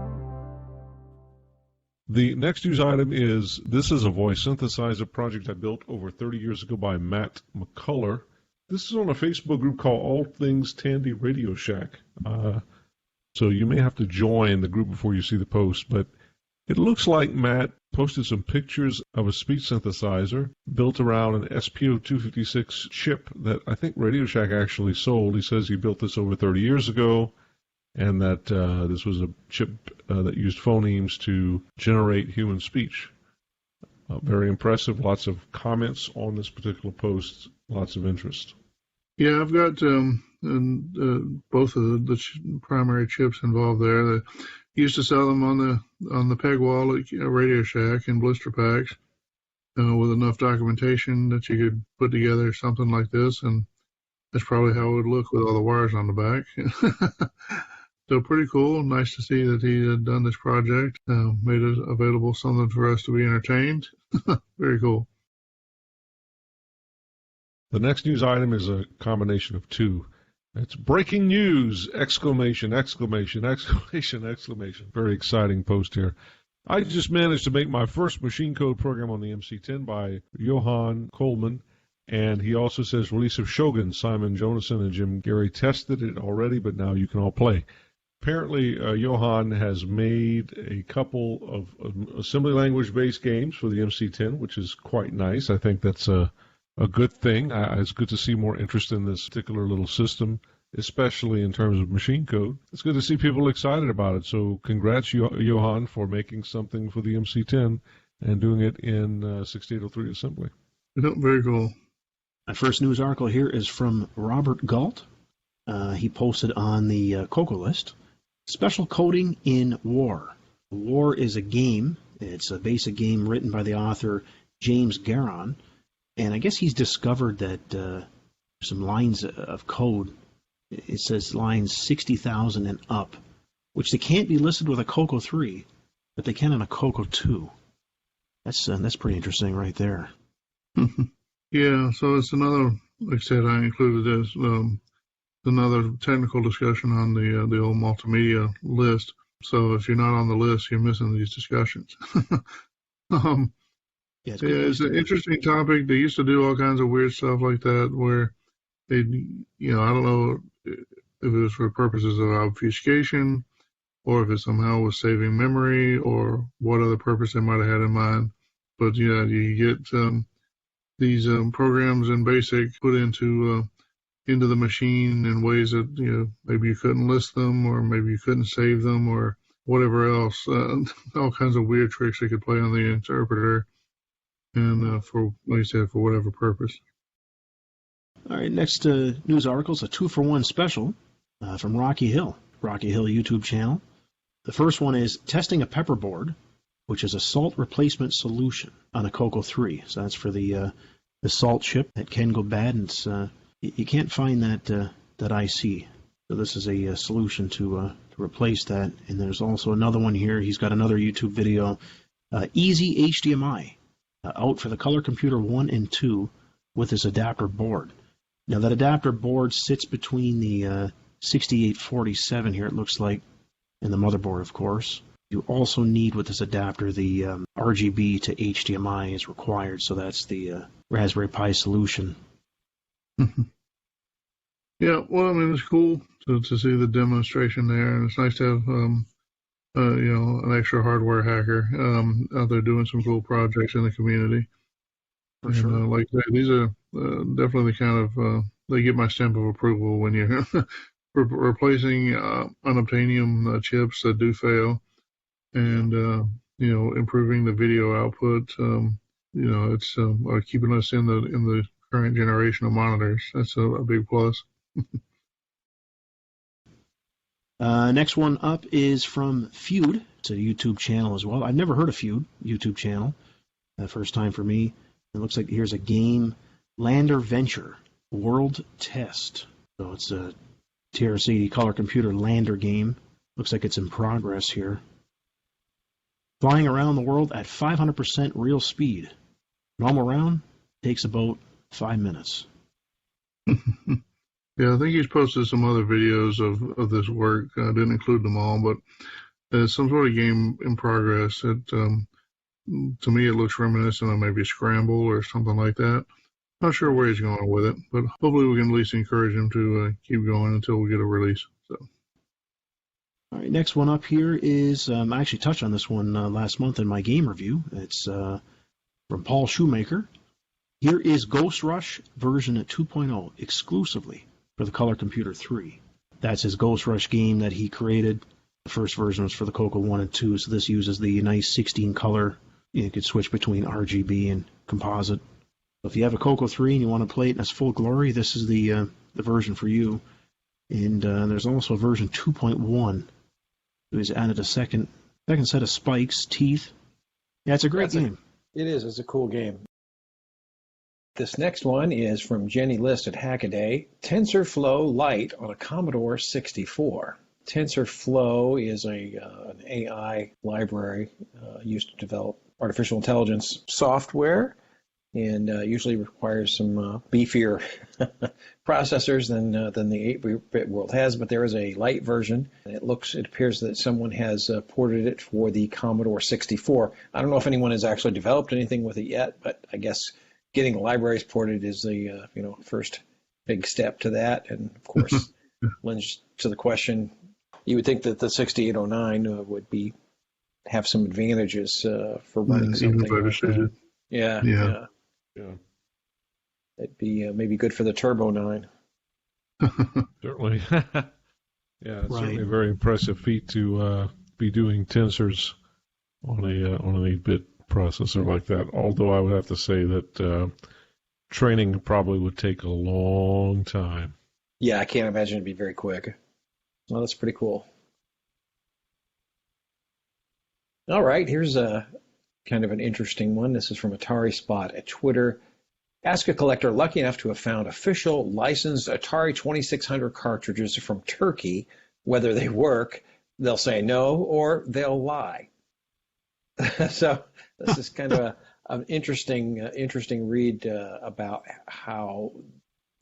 The next news item is, this is a voice synthesizer project I built over 30 years ago by Matt McCullough. This is on a Facebook group called All Things Tandy Radio Shack. So you may have to join the group before you see the post, but it looks like Matt posted some pictures of a speech synthesizer built around an SPO256 chip that I think Radio Shack actually sold. He says he built this over 30 years ago, and that this was a chip that used phonemes to generate human speech. Very impressive. Lots of comments on this particular post. Lots of interest. Yeah, I've got both of the primary chips involved there. They used to sell them on the peg wall at Radio Shack in blister packs with enough documentation that you could put together something like this, and that's probably how it would look with all the wires on the back. So pretty cool. Nice to see that he had done this project, made it available, something for us to be entertained. Very cool. The next news item is a combination of two. It's breaking news! Exclamation, exclamation, exclamation, exclamation. Very exciting post here. I just managed to make my first machine code program on the MC-10 by Johan Coleman, and he also says release of Shogun. Simon Jonason and Jim Gary tested it already, but now you can all play. Apparently, Johan has made a couple of assembly language-based games for the MC-10, which is quite nice. I think that's a good thing. It's good to see more interest in this particular little system, especially in terms of machine code. It's good to see people excited about it. So congrats, Johan, for making something for the MC-10 and doing it in 6803 assembly. Very cool. My first news article here is from Robert Galt. He posted on the CoCo list, Special Coding in War. War is a game. It's a basic game written by the author James Garon. And I guess he's discovered that some lines of code, it says lines 60,000 and up, which they can't be listed with a CoCo 3, but they can on a CoCo 2. That's pretty interesting right there. Yeah, so it's another, like I said, I included this, another technical discussion on the old multimedia list. So if you're not on the list, you're missing these discussions. Yeah, it's an interesting topic. They used to do all kinds of weird stuff like that where they, I don't know if it was for purposes of obfuscation or if it somehow was saving memory or what other purpose they might have had in mind. But, yeah, you get these programs in BASIC put into the machine in ways that, maybe you couldn't list them or maybe you couldn't save them or whatever else. All kinds of weird tricks they could play on the interpreter. And for, like I said, for whatever purpose. All right, next news article is a 2-for-1 special from Rocky Hill YouTube channel. The first one is testing a pepperboard, which is a salt replacement solution on a CoCo 3. So that's for the salt chip that can go bad, and it's, you can't find that IC. So this is a solution to replace that. And there's also another one here. He's got another YouTube video, Easy HDMI, out for the Color Computer 1 and 2 with this adapter board. Now that adapter board sits between the 6847 here, it looks like, and the motherboard, of course. You also need, with this adapter, the RGB to HDMI is required, so that's the Raspberry Pi solution. Yeah, well, I mean, it's cool to see the demonstration there, and it's nice to have, an extra hardware hacker out there doing some cool projects in the community. For sure. Like I say, these are definitely the kind of, they get my stamp of approval when you're replacing unobtainium chips that do fail, and improving the video output. It's keeping us in the current generation of monitors. That's a big plus. Next one up is from Feud. It's a YouTube channel as well. I've never heard of Feud YouTube channel. First time for me. It looks like here's a game, Lander Venture World Test. So it's a TRS-80 Color Computer Lander game. Looks like it's in progress here. Flying around the world at 500% real speed. Normal round takes about 5 minutes. Yeah, I think he's posted some other videos of this work. I didn't include them all, but it's some sort of game in progress. To me, it looks reminiscent of maybe Scramble or something like that. Not sure where he's going with it, but hopefully we can at least encourage him to keep going until we get a release. So. All right, next one up here is, I actually touched on this one last month in my game review. It's from Paul Shoemaker. Here is Ghost Rush version 2.0 exclusively for the Color Computer 3. That's his Ghost Rush game that he created. The first version was for the CoCo 1 and 2, so this uses the nice 16 color. You could switch between RGB and composite. So if you have a CoCo 3 and you want to play it in its full glory, this is the version for you. And there's also a version 2.1. He's added a second set of spikes, teeth. Yeah, it's a great game. It is. It's a cool game. This next one is from Jenny List at Hackaday. TensorFlow Lite on a Commodore 64. TensorFlow is an AI library used to develop artificial intelligence software, and usually requires some beefier processors than the 8-bit world has. But there is a light version, and it appears that someone has ported it for the Commodore 64. I don't know if anyone has actually developed anything with it yet, but I guess getting the libraries ported is the first big step to that. And of course, lends to the question. You would think that the 6809 would have some advantages for running something like that. Yeah. It'd be maybe good for the Turbo 9. Certainly. Yeah, it's certainly a very impressive feat to be doing tensors on an 8-bit processor like that. Although I would have to say that training probably would take a long time. Yeah, I can't imagine it'd be very quick. Well, that's pretty cool. All right, here's a kind of an interesting one. This is from Atari Spot at Twitter. Ask a collector lucky enough to have found official licensed Atari 2600 cartridges from Turkey whether they work. They'll say no, or they'll lie. So this is kind of an interesting read about how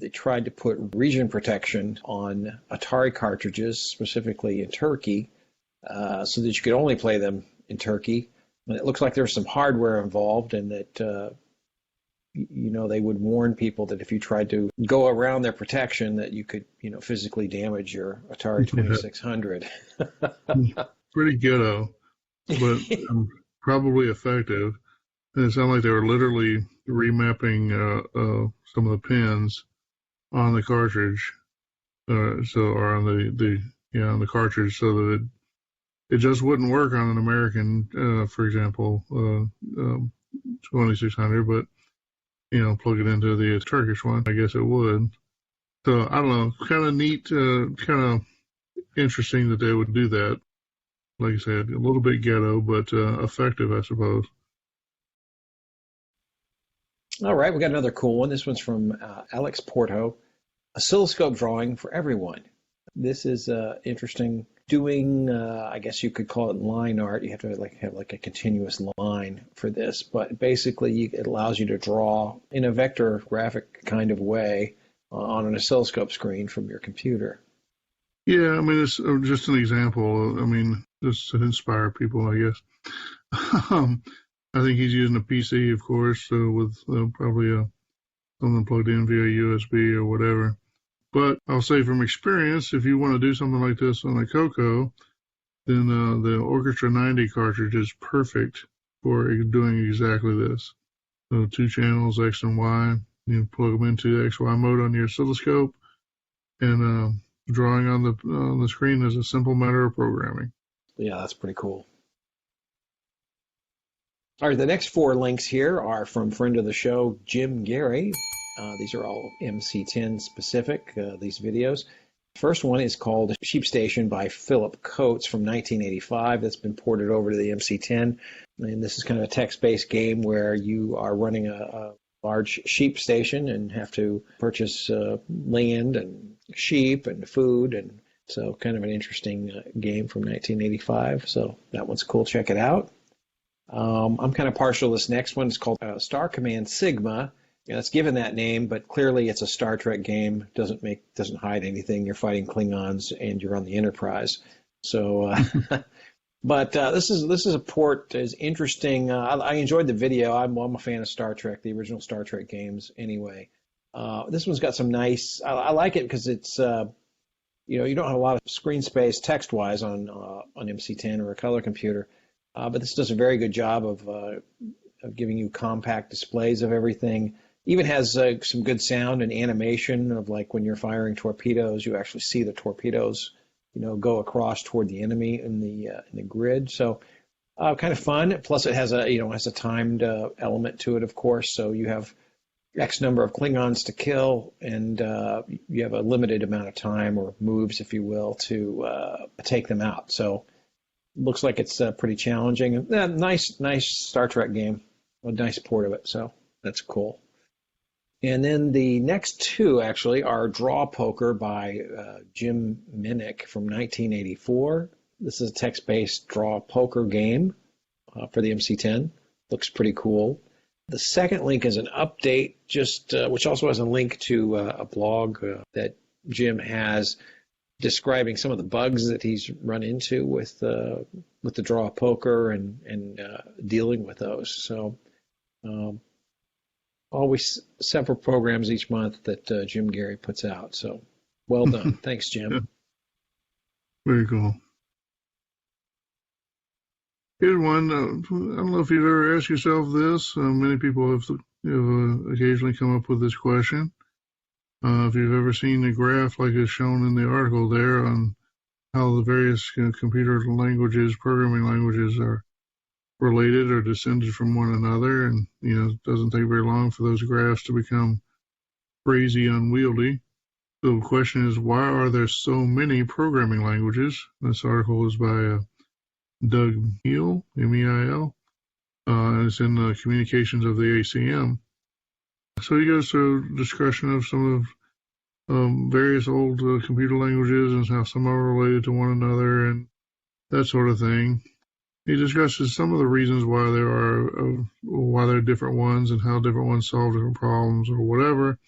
they tried to put region protection on Atari cartridges, specifically in Turkey, so that you could only play them in Turkey. And it looks like there's some hardware involved, and that they would warn people that if you tried to go around their protection, that you could physically damage your Atari 2600. Pretty ghetto, but probably effective. And it sounded like they were literally remapping some of the pins on the cartridge, on the cartridge, so that it just wouldn't work on an American, for example, 2600, but plug it into the Turkish one, I guess it would. So I don't know, kind of neat, kind of interesting that they would do that. Like I said, a little bit ghetto, but effective, I suppose. All right, we got another cool one. This one's from Alex Porto. Oscilloscope drawing for everyone. This is interesting. doing, I guess you could call it line art. You have to have a continuous line for this, but basically it allows you to draw in a vector graphic kind of way on an oscilloscope screen from your computer. Yeah, I mean, it's just an example. I mean, just to inspire people, I guess. I think he's using a PC, of course, with probably something plugged in via USB or whatever. But I'll say from experience, if you want to do something like this on a CoCo, then the Orchestra 90 cartridge is perfect for doing exactly this. So 2 channels, X and Y. You plug them into the XY mode on your oscilloscope, and drawing on the screen is a simple matter of programming. Yeah, that's pretty cool. All right, the next 4 links here are from friend of the show, Jim Gary. These are all MC10 specific, these videos. First one is called Sheep Station by Philip Coates from 1985. That's been ported over to the MC10. And this is kind of a text-based game where you are running a large sheep station and have to purchase land and sheep and food. And so kind of an interesting game from 1985. So that one's cool. Check it out. I'm kind of partial to this next one. It's called Star Command Sigma. It's given that name, but clearly it's a Star Trek game. Doesn't hide anything. You're fighting Klingons and you're on the Enterprise. So, but this is a port that is interesting. I enjoyed the video. I'm a fan of Star Trek, the original Star Trek games. Anyway, this one's got some nice. I like it because it's you don't have a lot of screen space text-wise on MC10 or a color computer, but this does a very good job of giving you compact displays of everything. Even has some good sound and animation of like when you're firing torpedoes, you actually see the torpedoes, go across toward the enemy in the grid. So kind of fun. Plus, it has a timed element to it, of course. So you have X number of Klingons to kill, and you have a limited amount of time or moves, if you will, to take them out. So looks like it's pretty challenging. Nice Star Trek game. A nice port of it. So that's cool. And then the next 2 actually are Draw Poker by Jim Minnick from 1984. This is a text-based draw poker game for the MC10. Looks pretty cool. The second link is an update, which also has a link to a blog that Jim has describing some of the bugs that he's run into with the draw poker and dealing with those. So. Always several programs each month that Jim Gary puts out. So well done. Thanks, Jim. Yeah. Very cool. Here's one. I don't know if you've ever asked yourself this. Many people have occasionally come up with this question. If you've ever seen a graph like is shown in the article there on how the various computer languages, programming languages are related or descended from one another, and it doesn't take very long for those graphs to become crazy unwieldy. So the question is, why are there so many programming languages? This article is by Doug Meil, M-E-I-L, and it's in the Communications of the ACM. So he goes through a discussion of some of various old computer languages and how some are related to one another and that sort of thing. He discusses some of the reasons why there are different ones and how different ones solve different problems or whatever.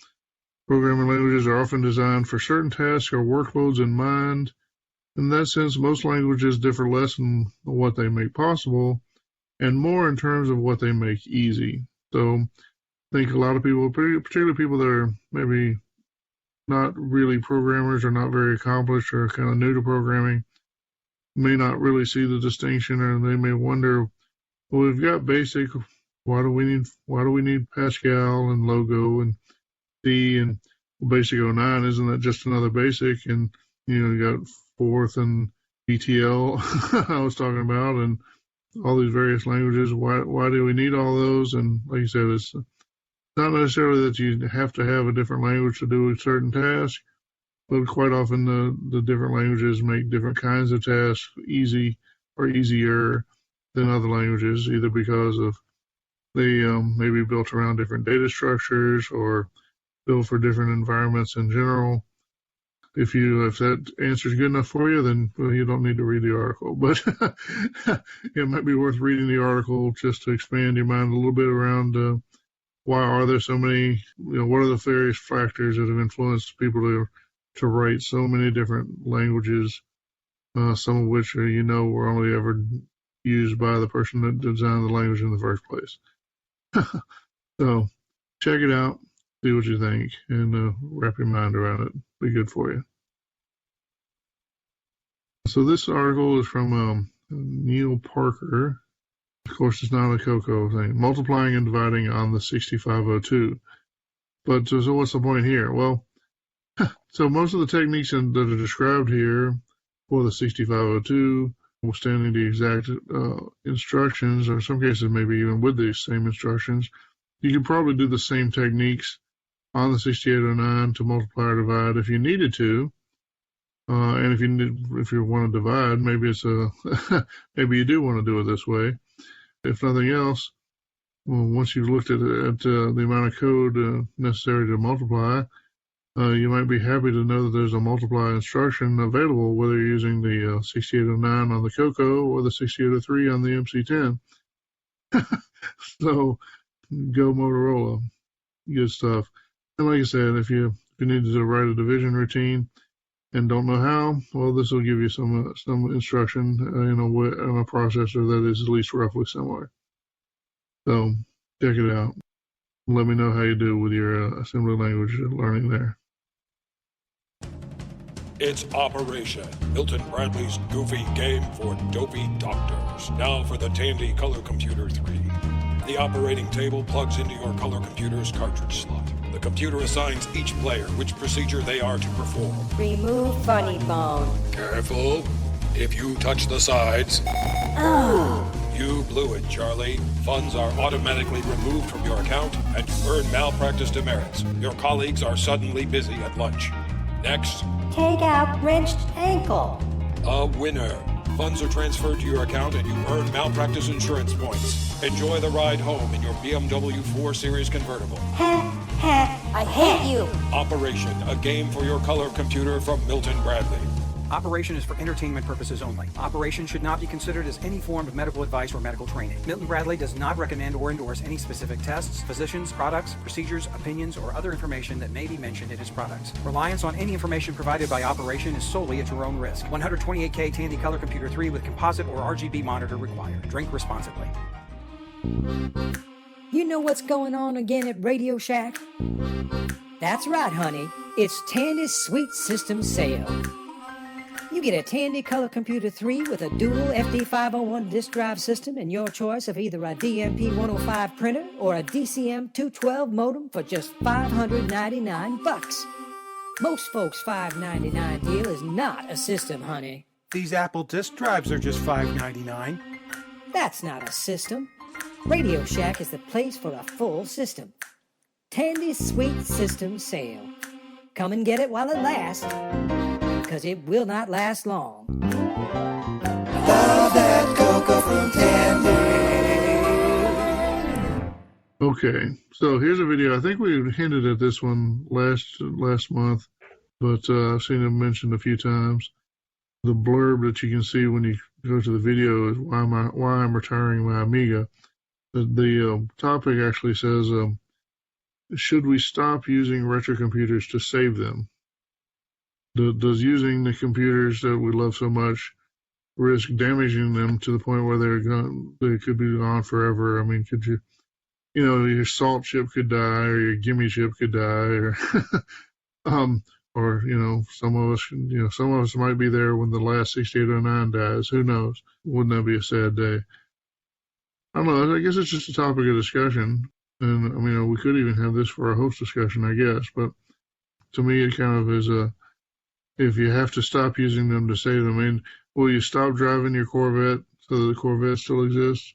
Programming languages are often designed for certain tasks or workloads in mind. In that sense, most languages differ less in what they make possible and more in terms of what they make easy. So I think a lot of people, particularly people that are maybe not really programmers or not very accomplished or kind of new to programming, may not really see the distinction, or they may wonder, well, we've got BASIC, why do we need Pascal and Logo and C and BASIC 09? Isn't that just another BASIC? And you got Forth and BTL I was talking about, and all these various languages. Why do we need all those? And like you said, it's not necessarily that you have to have a different language to do a certain task, but quite often the different languages make different kinds of tasks easy or easier than other languages, either because of they may be built around different data structures or built for different environments in general. if that answer is good enough for you, then you don't need to read the article. But it might be worth reading the article just to expand your mind a little bit around why are there so many, what are the various factors that have influenced people to write so many different languages, some of which were only ever used by the person that designed the language in the first place. So check it out, see what you think, and wrap your mind around it. Be good for you. So this article is from Neil Parker. Of course, it's not a CoCo thing. Multiplying and dividing on the 6502. But so what's the point here? Well, so most of the techniques that are described here for the 6502, withstanding the exact instructions, or in some cases maybe even with these same instructions, you could probably do the same techniques on the 6809 to multiply or divide if you needed to. And if you want to divide, maybe maybe you do want to do it this way. If nothing else, well, once you've looked at the amount of code necessary to multiply, you might be happy to know that there's a multiply instruction available, whether you're using the 6809 on the CoCo or the 6803 on the MC10. So go Motorola. Good stuff. And like I said, if you need to write a division routine and don't know how, well, this will give you some instruction in a processor that is at least roughly similar. So check it out. Let me know how you do with your assembly language learning there. It's Operation, Milton Bradley's goofy game for dopey doctors. Now for the Tandy Color Computer 3. The operating table plugs into your color computer's cartridge slot. The computer assigns each player which procedure they are to perform. Remove funny bone. Careful. If you touch the sides... Oh. You blew it, Charlie. Funds are automatically removed from your account and you earn malpractice demerits. Your colleagues are suddenly busy at lunch. Next. Take out wrenched ankle. A winner. Funds are transferred to your account and you earn malpractice insurance points. Enjoy the ride home in your BMW 4 Series convertible. Ha, ha, I hate you. Operation, a game for your color computer from Milton Bradley. Operation is for entertainment purposes only. Operation should not be considered as any form of medical advice or medical training. Milton Bradley does not recommend or endorse any specific tests, physicians, products, procedures, opinions, or other information that may be mentioned in his products. Reliance on any information provided by Operation is solely at your own risk. 128K Tandy Color Computer 3 with composite or RGB monitor required. Drink responsibly. You know what's going on again at Radio Shack? That's right, honey. It's Tandy's Sweet System Sale. You get a Tandy Color Computer 3 with a dual FD501 disk drive system and your choice of either a DMP105 printer or a DCM212 modem for just $599. Most folks' $599 deal is not a system, honey. These Apple disk drives are just $599. That's not a system. Radio Shack is the place for a full system. Tandy's Sweet System Sale. Come and get it while it lasts, because it will not last long. Love that CoCo from Tandy. Okay, so here's a video. I think we hinted at this one last month, but I've seen it mentioned a few times. The blurb that you can see when you go to the video is why I'm retiring my Amiga. The topic actually says, should we stop using retro computers to save them? Does using the computers that we love so much risk damaging them to the point where they could be gone forever? I mean, could your salt chip could die, or your gimme chip could die, or some of us might be there when the last 6809 dies. Who knows? Wouldn't that be a sad day? I don't know. I guess it's just a topic of discussion. And, I mean, we could even have this for a host discussion, I guess. But to me, it kind of is if you have to stop using them to save them, I mean, will you stop driving your Corvette so that the Corvette still exists?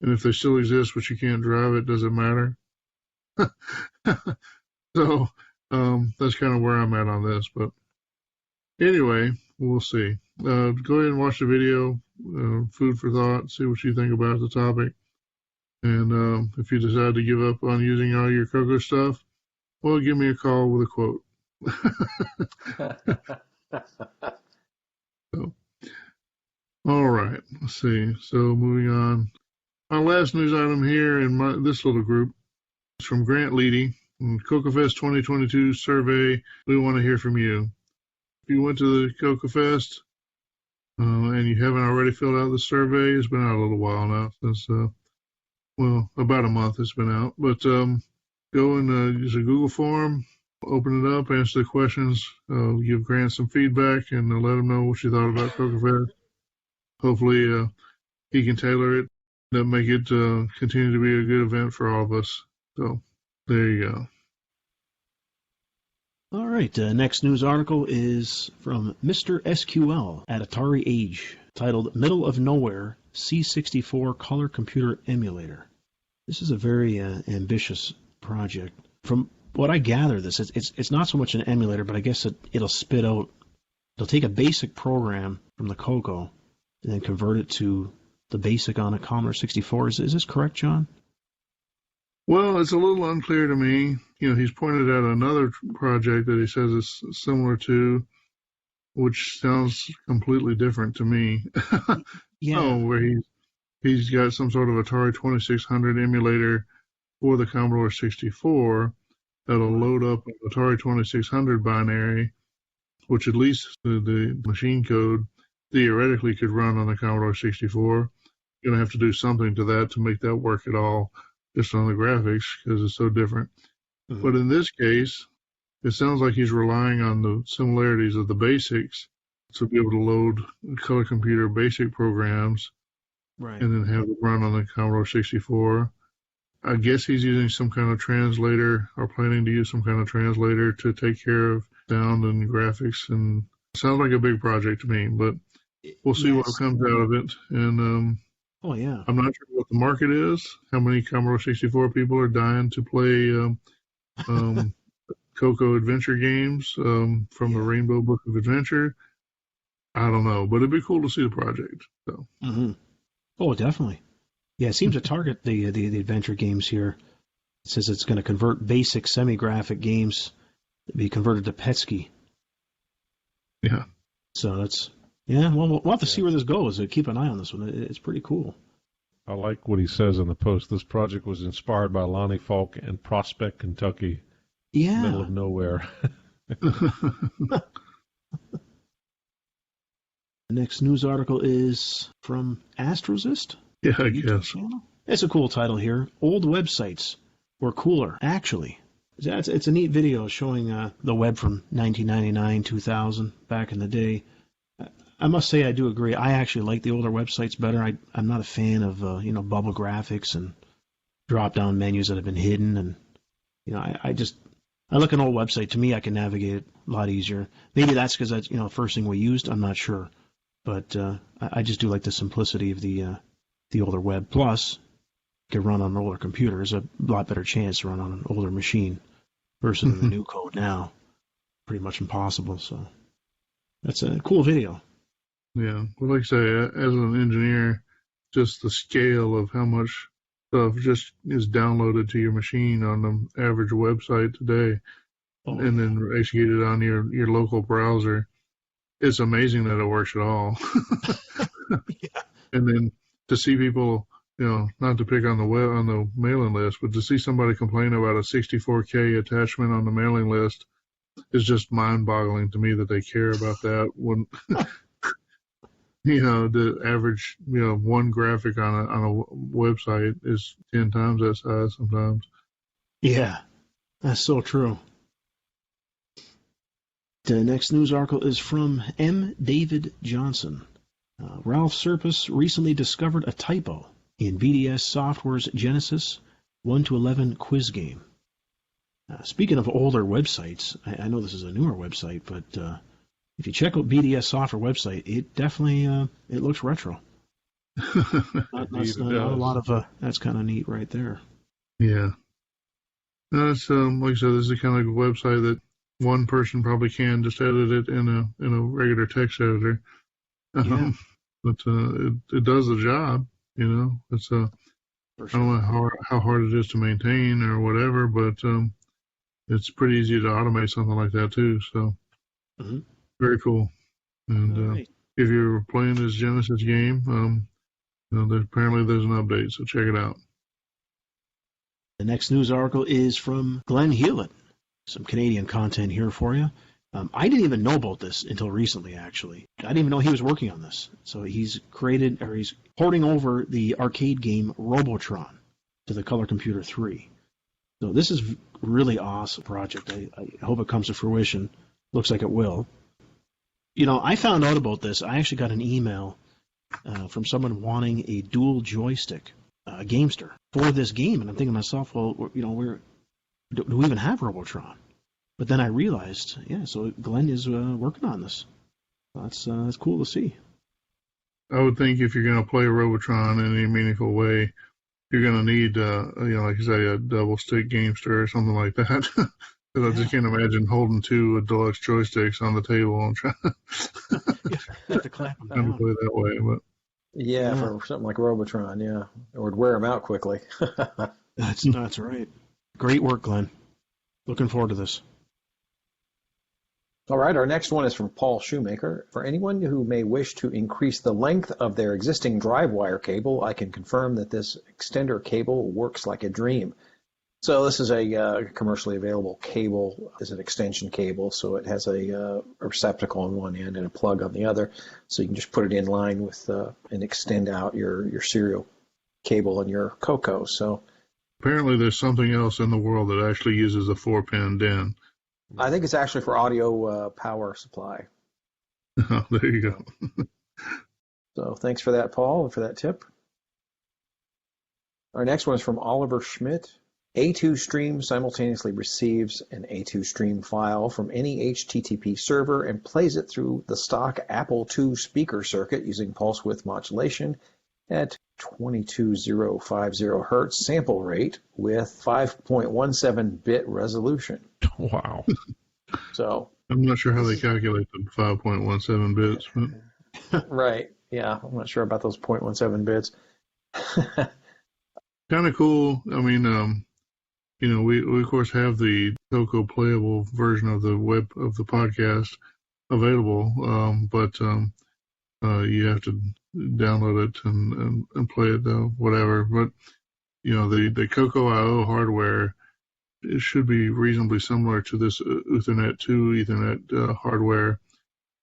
And if they still exist, but you can't drive it, does it matter? So that's kind of where I'm at on this. But anyway, we'll see. Go ahead and watch the video. Food for thought. See what you think about the topic. And if you decide to give up on using all your CoCo stuff, well, give me a call with a quote. So, all right, let's see. So moving on. Our last news item here in this little group is from Grant Leedy. CoCoFest 2022 survey. We want to hear from you. If you went to the CoCoFest and you haven't already filled out the survey, it's been out a little while now, since about a month it's been out. But go and use a Google form, open it up, answer the questions, give Grant some feedback, and let him know what you thought about CoCoFest. Hopefully he can tailor it and make it continue to be a good event for all of us. So there you go. All right, next news article is from Mr. SQL at Atari Age, titled Middle of Nowhere C64 Color Computer Emulator. This is a very ambitious project. From what I gather, it's not so much an emulator, but I guess it'll take a basic program from the CoCo and then convert it to the basic on a Commodore 64. Is this correct, John? Well, it's a little unclear to me. He's pointed out another project that he says is similar to, which sounds completely different to me. Yeah. Where he's got some sort of Atari 2600 emulator for the Commodore 64 that'll load up an Atari 2600 binary, which at least the machine code theoretically could run on the Commodore 64. You're going to have to do something to that to make that work at all, just on the graphics, because it's so different. Mm-hmm. But in this case, it sounds like he's relying on the similarities of the basics to be able to load color computer basic programs, right, and then have it run on the Commodore 64. I guess he's using some kind of translator, or planning to use some kind of translator to take care of sound and graphics. And it sounds like a big project to me, but we'll see what comes out of it. And oh yeah, I'm not sure what the market is, how many Commodore 64 people are dying to play CoCo adventure games from the Rainbow Book of Adventure. I don't know, but it'd be cool to see the project. So. Mm-hmm. Oh, definitely. Yeah, it seems to target the adventure games here. It says it's going to convert basic semi-graphic games to be converted to PETSCI. Yeah. So that's, we'll have to see where this goes. Keep an eye on this one. It's pretty cool. I like what he says in the post. This project was inspired by Lonnie Falk and Prospect, Kentucky. Yeah. Middle of nowhere. The next news article is from Astrosist. Yeah, I guess. It's a cool title here. Old websites were cooler, actually. It's a neat video showing the web from 1999, 2000, back in the day. I must say I do agree. I actually like the older websites better. I'm not a fan of bubble graphics and drop-down menus that have been hidden. And I look at an old website. To me, I can navigate it a lot easier. Maybe that's because that's the first thing we used. I'm not sure, but I just do like the simplicity of the older web. Plus, it can run on an older computer. There's a lot better chance to run on an older machine versus the new code now. Pretty much impossible. So that's a cool video. Yeah, well, like I say, as an engineer, just the scale of how much stuff just is downloaded to your machine on the average website today, and then executed on your local browser, it's amazing that it works at all. Yeah. And then to see people, not to pick on the mailing list, but to see somebody complain about a 64K attachment on the mailing list is just mind-boggling to me that they care about that when. The average, one graphic on a website is 10 times that size sometimes. Yeah, that's so true. The next news article is from M. David Johnson. Ralph Serpis recently discovered a typo in BDS Software's Genesis 1-11 quiz game. Speaking of older websites, I know this is a newer website, but if you check out BDS Software website, it definitely it looks retro. That's a lot of that's kind of neat right there. Yeah, that's like I said, this is the kind of website that one person probably can just edit it in a regular text editor. Yeah. But it does the job. It's For sure. I don't know how hard it is to maintain or whatever, but it's pretty easy to automate something like that too. So very cool. And if you're playing this Genesis game, apparently there's an update, so check it out. The next news article is from Glenn Hewlett. Some Canadian content here for you. I didn't even know about this until recently, actually. I didn't even know he was working on this. So he's porting over the arcade game Robotron to the Color Computer 3. So this is really awesome project. I hope it comes to fruition. Looks like it will. I found out about this. I actually got an email from someone wanting a dual joystick gamester for this game, and I'm thinking to myself, well, do we even have Robotron? But then I realized, so Glenn is working on this. That's cool to see. I would think if you're going to play Robotron in any meaningful way, you're going to need, like you say, a double stick gamester or something like that. Because I just can't imagine holding two deluxe joysticks on the table and trying to clamp them down. to play that way. But for something like Robotron, it would wear them out quickly. That's right. Great work, Glenn. Looking forward to this. All right, our next one is from Paul Shoemaker. For anyone who may wish to increase the length of their existing drive wire cable, I can confirm that this extender cable works like a dream. So this is a commercially available cable. It's an extension cable, so it has a receptacle on one end and a plug on the other. So you can just put it in line with and extend out your serial cable and your CoCo. So apparently there's something else in the world that actually uses a 4-pin DIN. I think it's actually for audio power supply. Oh, there you go. So thanks for that, Paul, and for that tip. Our next one is from Oliver Schmidt. A2 Stream simultaneously receives an A2 Stream file from any HTTP server and plays it through the stock Apple II speaker circuit using pulse width modulation at 22050 hertz sample rate with 5.17 bit resolution. Wow. So I'm not sure how they calculate the 5.17 bits. But right. Yeah, I'm not sure about those 0.17 bits. Kind of cool. I mean, we of course have the CoCo playable version of the podcast available, but you have to download it and play it whatever. But the CoCo IO hardware, it should be reasonably similar to this Ethernet 2 Ethernet hardware.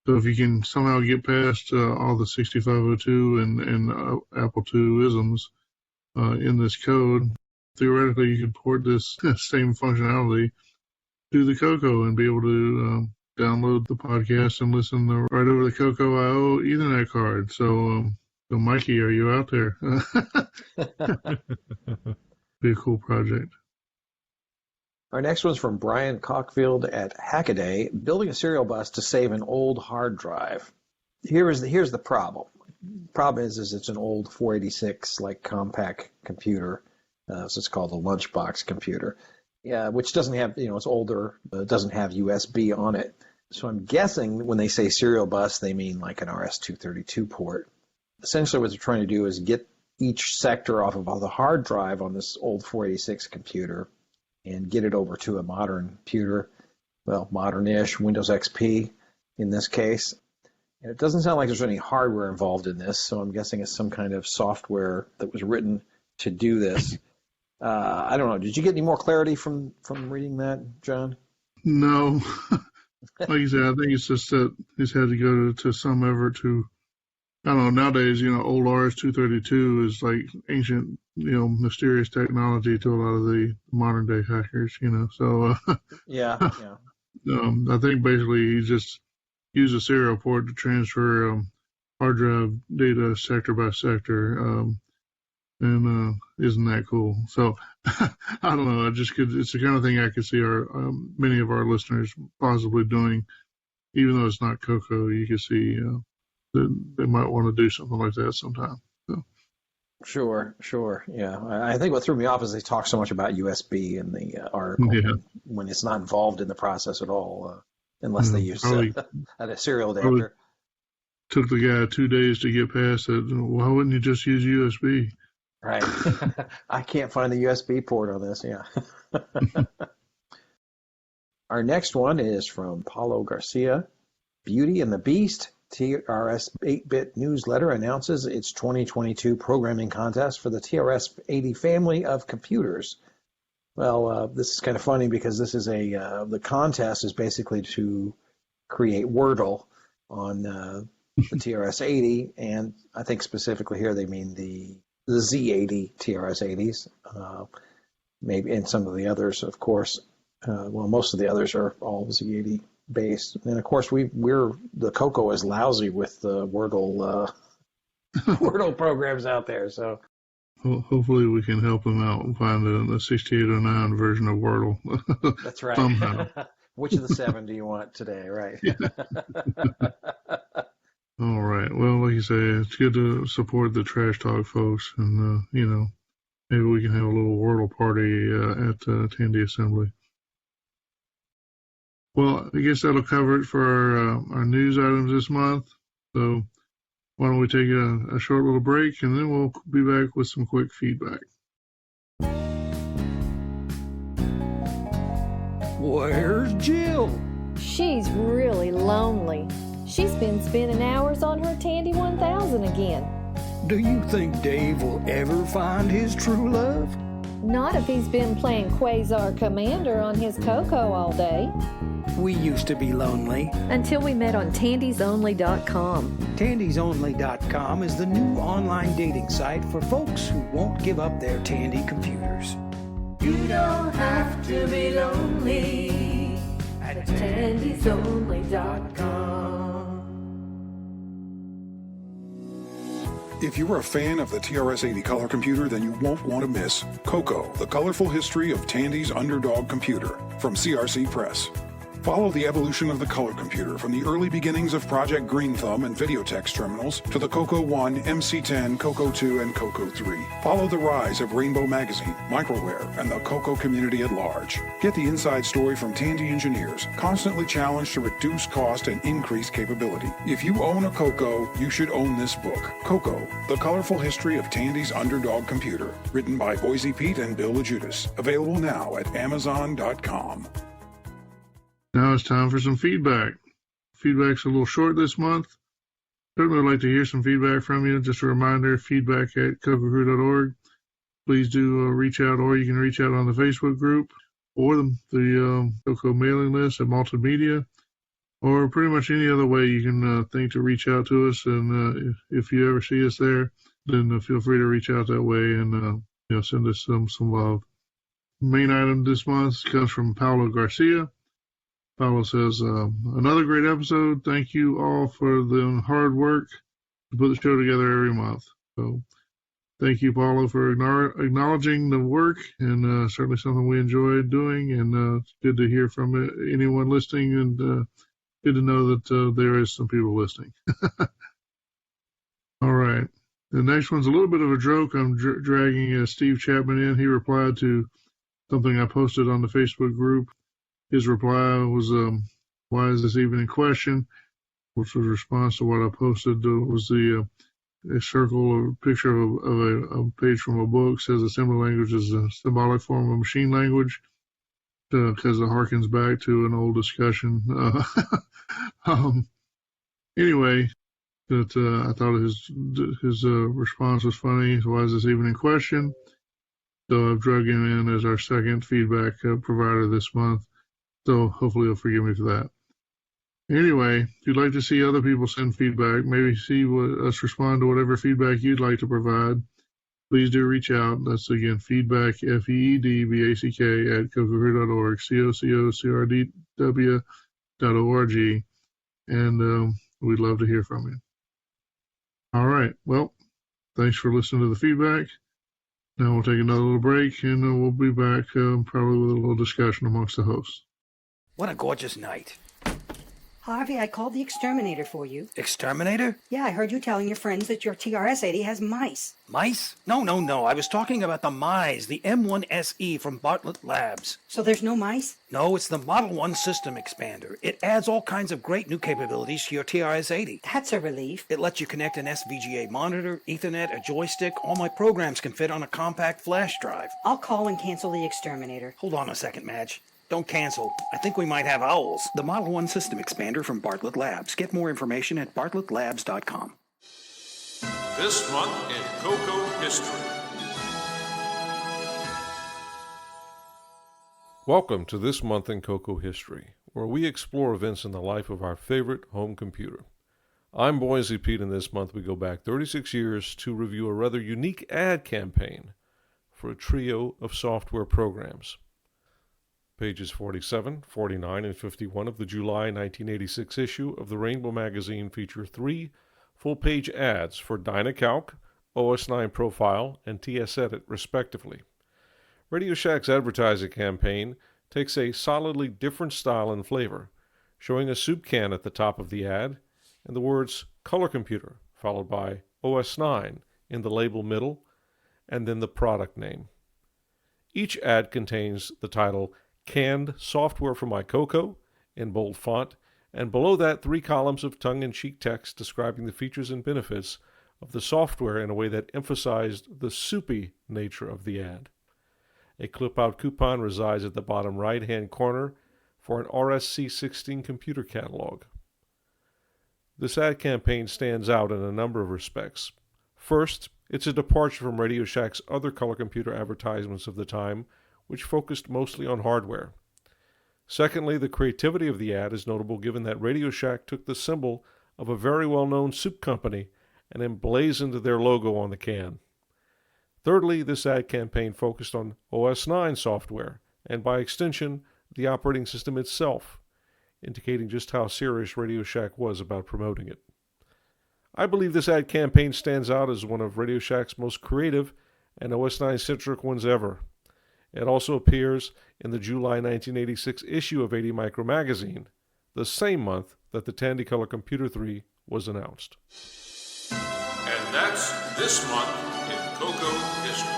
So if you can somehow get past all the 6502 and Apple II isms in this code, theoretically you could port this same functionality to the CoCo and be able to download the podcast and listen right over the CoCo IO Ethernet card. So Mikey, are you out there? Be a cool project. Our next one's from Brian Cockfield at Hackaday, building a serial bus to save an old hard drive. Here's the problem. The problem is it's an old 486 compact computer, so it's called a lunchbox computer, which doesn't have, it's older, it doesn't have USB on it. So I'm guessing when they say serial bus, they mean like an RS-232 port. Essentially what they're trying to do is get each sector off of the hard drive on this old 486 computer and get it over to a modern computer, well, modern-ish, Windows XP in this case. And it doesn't sound like there's any hardware involved in this, so I'm guessing it's some kind of software that was written to do this. I don't know. Did you get any more clarity from reading that, John? No. Like you said, I think it's just that he's had to go to some effort to, I don't know, nowadays, old RS-232 is like ancient, mysterious technology to a lot of the modern day hackers, so. Yeah. I think basically he just used a serial port to transfer hard drive data sector by sector. And isn't that cool? So I don't know. It's the kind of thing I could see many of our listeners possibly doing, even though it's not CoCo. You can see that they might want to do something like that sometime. So. Sure. Yeah, I think what threw me off is they talk so much about USB in the article when it's not involved in the process at all, unless they use a serial adapter. Took the guy 2 days to get past it. Why wouldn't you just use USB? Right. I can't find the USB port on this. Yeah. Our next one is from Paulo Garcia. Beauty and the Beast, TRS 8-bit newsletter, announces its 2022 programming contest for the TRS-80 family of computers. Well, this is kind of funny because this is the contest is basically to create Wordle on the TRS-80, and I think specifically here they mean the Z80 TRS-80s, maybe, and some of the others, of course. Well, most of the others are all Z80 based, and of course we're the CoCo is lousy with the Wordle Wordle programs out there. So hopefully we can help them out and find the 6809 version of Wordle. That's right. Somehow. Which of the 7 do you want today? Right. Yeah. All right. Well, like you say, it's good to support the Trash Talk folks, and maybe we can have a little Wordle party at Tandy Assembly. Well, I guess that'll cover it for our news items this month. So why don't we take a short little break, and then we'll be back with some quick feedback. Where's Jill? She's really lonely. She's been spending hours on her Tandy 1000 again. Do you think Dave will ever find his true love? Not if he's been playing Quasar Commander on his CoCo all day. We used to be lonely. Until we met on tandysonly.com. Tandysonly.com is the new online dating site for folks who won't give up their Tandy computers. You don't have to be lonely at tandysonly.com. If you're a fan of the TRS-80 color computer, then you won't want to miss CoCo, the colorful history of Tandy's underdog computer from CRC Press. Follow the evolution of the color computer from the early beginnings of Project Green Thumb and Videotex terminals to the CoCo 1, MC10, CoCo 2, and CoCo 3. Follow the rise of Rainbow Magazine, Microware, and the CoCo community at large. Get the inside story from Tandy engineers, constantly challenged to reduce cost and increase capability. If you own a CoCo, you should own this book, CoCo, the colorful history of Tandy's underdog computer, written by Boise Pete and Bill LaJudas. Available now at Amazon.com. Now it's time for some feedback. Feedback's a little short this month. Certainly would like to hear some feedback from you. Just a reminder, feedback at cococrew.org. Please do reach out, or you can reach out on the Facebook group or the CoCo mailing list at Multimedia, or pretty much any other way you can think to reach out to us. And if you ever see us there, then feel free to reach out that way and send us some love. Main item this month comes from Paulo Garcia. Paulo says, another great episode. Thank you all for the hard work to put the show together every month. So thank you, Paulo, for acknowledging the work, and certainly something we enjoy doing, and it's good to hear from anyone listening, and good to know that there is some people listening. All right. The next one's a little bit of a joke. I'm dragging Steve Chapman in. He replied to something I posted on the Facebook group. His reply was, why is this even in question? Which was a response to what I posted. Was a circle or picture of a page from a book. Says assembly language is a symbolic form of machine language, because it harkens back to an old discussion. Anyway, I thought his response was funny. Why is this even in question? So I've drug him in as our second feedback provider this month. So hopefully you'll forgive me for that. Anyway, if you'd like to see other people send feedback, maybe see us respond to whatever feedback you'd like to provide, please do reach out. That's, again, feedback, FEEDBACK, at cococrew.org, CoCocrw.org, and we'd love to hear from you. All right. Well, thanks for listening to the feedback. Now we'll take another little break, and we'll be back probably with a little discussion amongst the hosts. What a gorgeous night. Harvey, I called the exterminator for you. Exterminator? Yeah, I heard you telling your friends that your TRS-80 has mice. Mice? No. I was talking about the Mize, the M1 SE from Bartlett Labs. So there's no mice? No, it's the Model 1 system expander. It adds all kinds of great new capabilities to your TRS-80. That's a relief. It lets you connect an SVGA monitor, Ethernet, a joystick. All my programs can fit on a compact flash drive. I'll call and cancel the exterminator. Hold on a second, Madge. Don't cancel. I think we might have owls. The Model 1 System Expander from Bartlett Labs. Get more information at bartlettlabs.com. This month in CoCo history. Welcome to This Month in CoCo History, where we explore events in the life of our favorite home computer. I'm Boise Pete, and this month we go back 36 years to review a rather unique ad campaign for a trio of software programs. Pages 47, 49, and 51 of the July 1986 issue of the Rainbow magazine feature 3 full-page ads for DynaCalc, OS9 Profile, and TS-Edit, respectively. Radio Shack's advertising campaign takes a solidly different style and flavor, showing a soup can at the top of the ad and the words Color Computer, followed by OS9 in the label middle, and then the product name. Each ad contains the title Canned Software for My CoCo in bold font, and below that 3 columns of tongue-in-cheek text describing the features and benefits of the software in a way that emphasized the soupy nature of the ad. A clip-out coupon resides at the bottom right-hand corner for an RSC16 computer catalog. This ad campaign stands out in a number of respects. First, it's a departure from Radio Shack's other color computer advertisements of the time, which focused mostly on hardware. Secondly, the creativity of the ad is notable given that Radio Shack took the symbol of a very well-known soup company and emblazoned their logo on the can. Thirdly, this ad campaign focused on OS9 software, and by extension, the operating system itself, indicating just how serious Radio Shack was about promoting it. I believe this ad campaign stands out as one of Radio Shack's most creative and OS9-centric ones ever. It also appears in the July 1986 issue of 80 Micro magazine, the same month that the Tandy Color Computer 3 was announced. And that's This Month in CoCo history.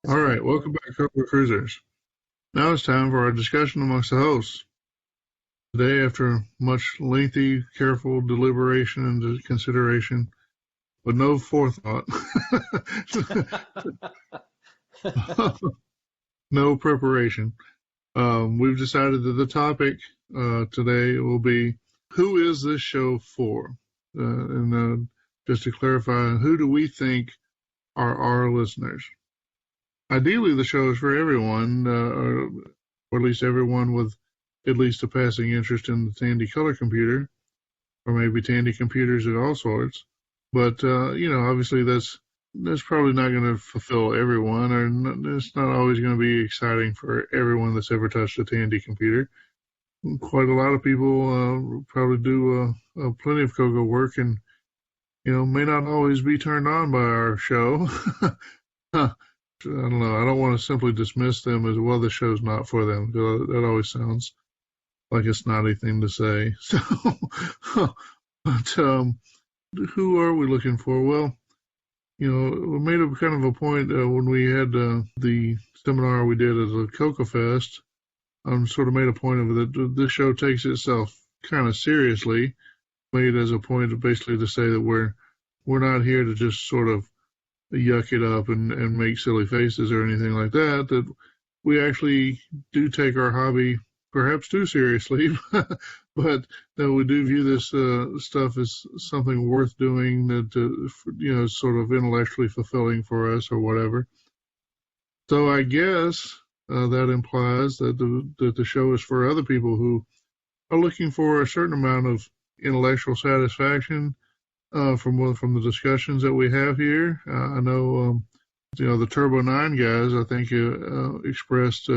All right, welcome back, CoCo Cruisers. Now it's time for our discussion amongst the hosts. Today, after much lengthy, careful deliberation and consideration, but no forethought, no preparation, we've decided that the topic today will be, who is this show for? And just to clarify, who do we think are our listeners? Ideally, the show is for everyone, or at least everyone with at least a passing interest in the Tandy color computer, or maybe Tandy computers of all sorts. But, obviously that's probably not going to fulfill everyone, or it's not always going to be exciting for everyone that's ever touched a Tandy computer. Quite a lot of people probably do plenty of CoCo work and, may not always be turned on by our show. I don't know. I don't want to simply dismiss them as, well, the show's not for them. That always sounds like a snotty thing to say. So, but who are we looking for? Well, we made a kind of a point when we had the seminar we did at the CoCo Fest. Sort of made a point of it that this show takes itself kind of seriously. Made as a point of basically to say that we're not here to just sort of yuck it up and make silly faces or anything like that. That we actually do take our hobby perhaps too seriously, but that we do view this stuff as something worth doing, that sort of intellectually fulfilling for us or whatever. So I guess that implies that the show is for other people who are looking for a certain amount of intellectual satisfaction from the discussions that we have here. I know the Turbo 9 guys, I think, expressed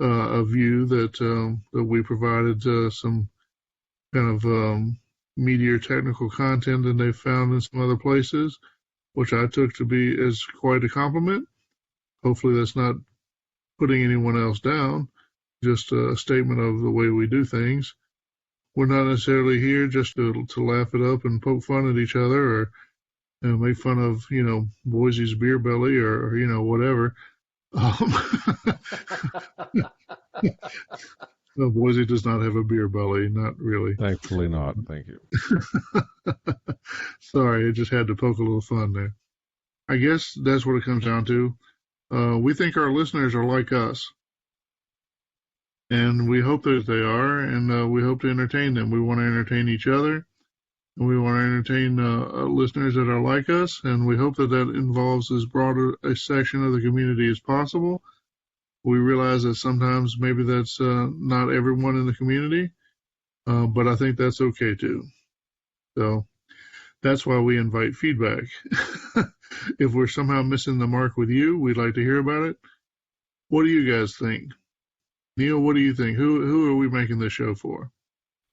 a view that we provided some kind of meatier technical content than they found in some other places, which I took to be as quite a compliment. Hopefully that's not putting anyone else down, just a statement of the way we do things. We're not necessarily here just to laugh it up and poke fun at each other or make fun of, Boise's beer belly or whatever. No, Boise does not have a beer belly, not really. Thankfully not, thank you. Sorry, I just had to poke a little fun there. I guess that's what it comes down to. we think our listeners are like us. And we hope that they are, and we hope to entertain them. We want to entertain each other, and we want to entertain listeners that are like us, and we hope that involves as broad a section of the community as possible. We realize that sometimes maybe that's not everyone in the community, but I think that's okay too. So that's why we invite feedback. If we're somehow missing the mark with you, we'd like to hear about it. What do you guys think? Neil, what do you think? Who are we making this show for?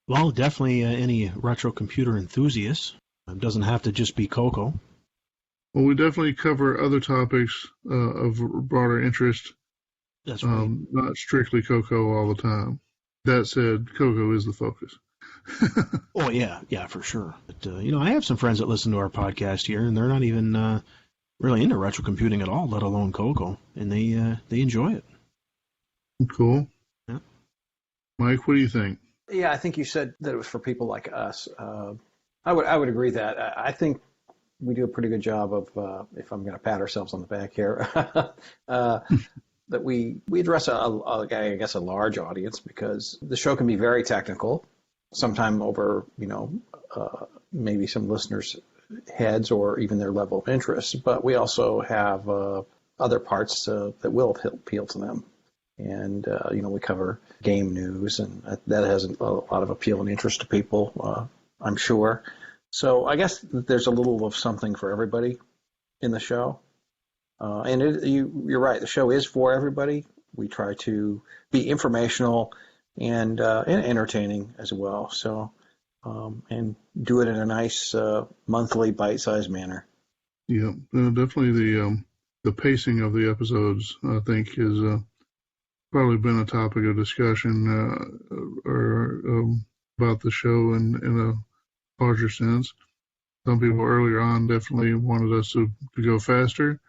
Well, definitely any retro computer enthusiasts. It doesn't have to just be CoCo. Well, we definitely cover other topics of broader interest. That's right. Not strictly CoCo all the time. That said, CoCo is the focus. Oh, yeah, for sure. But, I have some friends that listen to our podcast here, and they're not even really into retro computing at all, let alone CoCo, and they enjoy it. Cool. Yeah. Mike, what do you think? Yeah, I think you said that it was for people like us. I would agree that. I think we do a pretty good job of, if I'm going to pat ourselves on the back here, that we address I guess a large audience, because the show can be very technical, sometime over maybe some listeners' heads or even their level of interest. But we also have other parts that will appeal to them. And, we cover game news, and that has a lot of appeal and interest to people, I'm sure. So I guess there's a little of something for everybody in the show. And you're right, the show is for everybody. We try to be informational and entertaining as well. So, and do it in a nice monthly bite-sized manner. Yeah, definitely the pacing of the episodes, I think, is probably been a topic of discussion about the show in a larger sense. Some people earlier on definitely wanted us to go faster.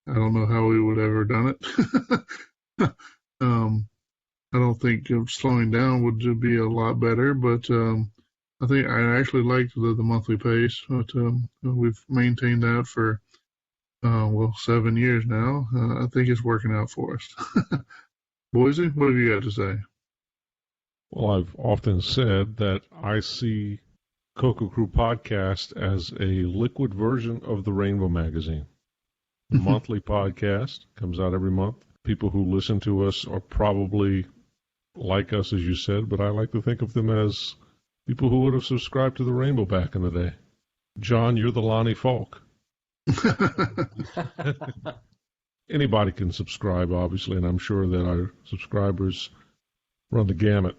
I don't know how we would have ever done it. I don't think slowing down would be a lot better, but I think I actually liked the monthly pace. But we've maintained that for 7 years now. I think it's working out for us. Boise, what have you got to say? Well, I've often said that I see CoCo Crew Podcast as a liquid version of the Rainbow Magazine. A monthly podcast, comes out every month. People who listen to us are probably like us, as you said, but I like to think of them as people who would have subscribed to the Rainbow back in the day. John, you're the Lonnie Falk. Anybody can subscribe, obviously, and I'm sure that our subscribers run the gamut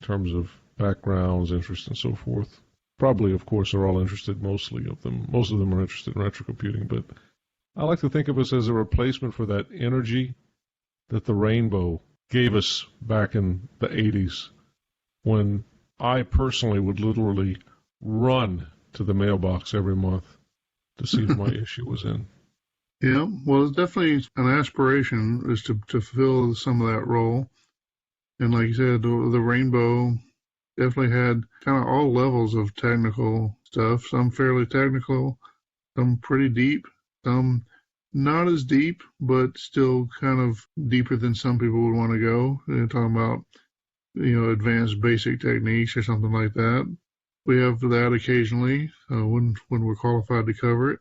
in terms of backgrounds, interests, and so forth. Probably, of course, are all interested, most of them are interested in retro computing, but I like to think of us as a replacement for that energy that the Rainbow gave us back in the 80s, when I personally would literally run to the mailbox every month to see if my issue was in. Yeah, well, it's definitely an aspiration is to fill some of that role. And like you said, the Rainbow definitely had kind of all levels of technical stuff, some fairly technical, some pretty deep, some not as deep, but still kind of deeper than some people would want to go. They're talking about, advanced basic techniques or something like that. We have that occasionally when we're qualified to cover it.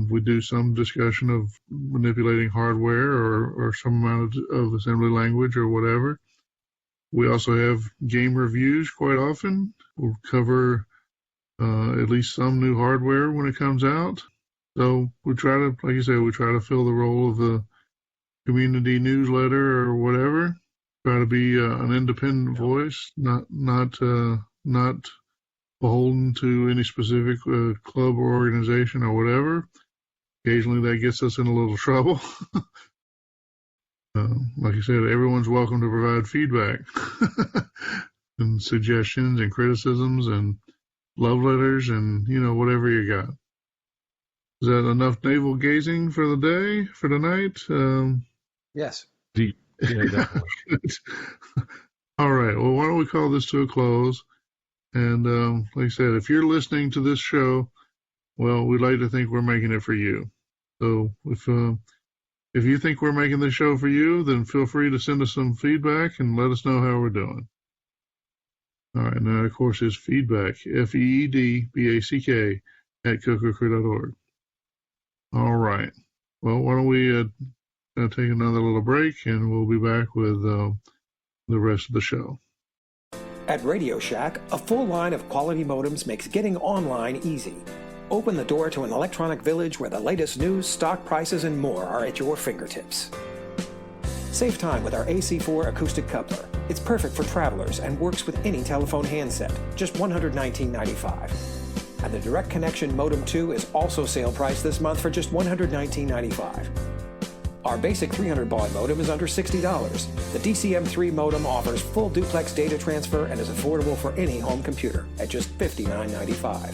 We do some discussion of manipulating hardware or some amount of assembly language or whatever. We also have game reviews quite often. We'll cover at least some new hardware when it comes out. So we try to, like you said, we fill the role of the community newsletter or whatever. Try to be an independent voice, not beholden to any specific club or organization or whatever. Occasionally that gets us in a little trouble. Like I said, everyone's welcome to provide feedback and suggestions and criticisms and love letters and, whatever you got. Is that enough navel gazing for the day, for tonight? Yes. Deep. Yeah, definitely. All right. Well, why don't we call this to a close? And like I said, if you're listening to this show, well, we'd like to think we're making it for you. So if you think we're making the show for you, then feel free to send us some feedback and let us know how we're doing. All right, now, of course, is feedback, FEEDBACK, at CoCoCrew.org. All right. Well, why don't we take another little break, and we'll be back with the rest of the show. At Radio Shack, a full line of quality modems makes getting online easy. Open the door to an electronic village where the latest news, stock prices, and more are at your fingertips. Save time with our AC4 acoustic coupler. It's perfect for travelers and works with any telephone handset, just $119.95. And the Direct Connection Modem 2 is also sale price this month for just $119.95. Our basic 300 baud modem is under $60. The DCM3 modem offers full duplex data transfer and is affordable for any home computer at just $59.95.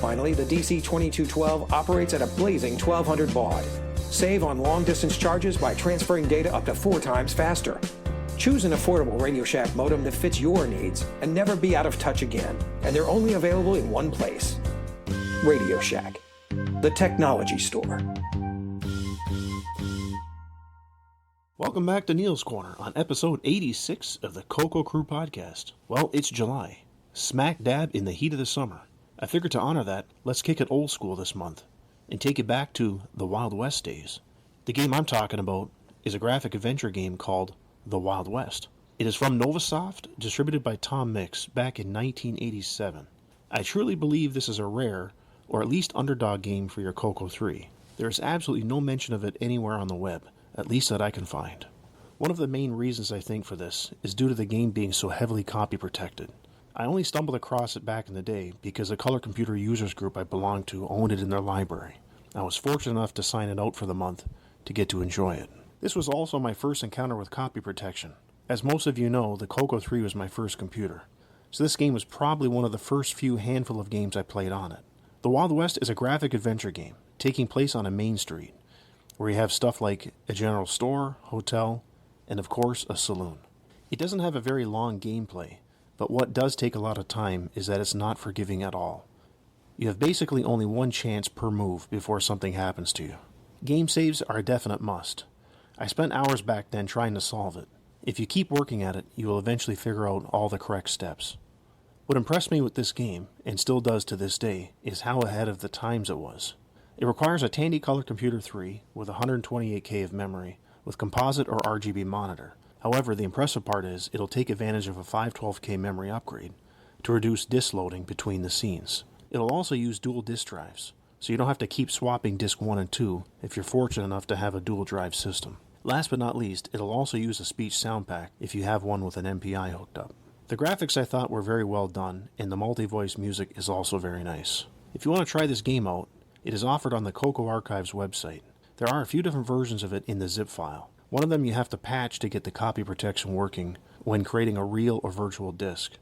Finally, the DC2212 operates at a blazing 1200 baud. Save on long-distance charges by transferring data up to 4 times faster. Choose an affordable Radio Shack modem that fits your needs and never be out of touch again. And they're only available in one place. Radio Shack, the technology store. Welcome back to Neil's Corner on episode 86 of the CoCo Crew Podcast. Well, it's July, smack dab in the heat of the summer. I figured to honor that, let's kick it old school this month and take it back to the Wild West days. The game I'm talking about is a graphic adventure game called The Wild West. It is from Novasoft, distributed by Tom Mix back in 1987. I truly believe this is a rare, or at least underdog game for your CoCo 3. There is absolutely no mention of it anywhere on the web, at least that I can find. One of the main reasons I think for this is due to the game being so heavily copy protected. I only stumbled across it back in the day because the color computer users group I belonged to owned it in their library. I was fortunate enough to sign it out for the month to get to enjoy it. This was also my first encounter with copy protection. As most of you know, the CoCo 3 was my first computer, so this game was probably one of the first few handful of games I played on it. The Wild West is a graphic adventure game, taking place on a main street, where you have stuff like a general store, hotel, and of course a saloon. It doesn't have a very long gameplay, but what does take a lot of time is that it's not forgiving at all. You have basically only one chance per move before something happens to you. Game saves are a definite must. I spent hours back then trying to solve it. If you keep working at it, you will eventually figure out all the correct steps. What impressed me with this game, and still does to this day, is how ahead of the times it was. It requires a Tandy Color Computer 3 with 128K of memory, with composite or RGB monitor. However, the impressive part is it'll take advantage of a 512K memory upgrade to reduce disk loading between the scenes. It'll also use dual disk drives, so you don't have to keep swapping disk 1 and 2 if you're fortunate enough to have a dual drive system. Last but not least, it'll also use a speech sound pack if you have one with an MPI hooked up. The graphics I thought were very well done, and the multi-voice music is also very nice. If you want to try this game out, it is offered on the CoCo Archives website. There are a few different versions of it in the zip file. One of them you have to patch to get the copy protection working when creating a real or virtual disk.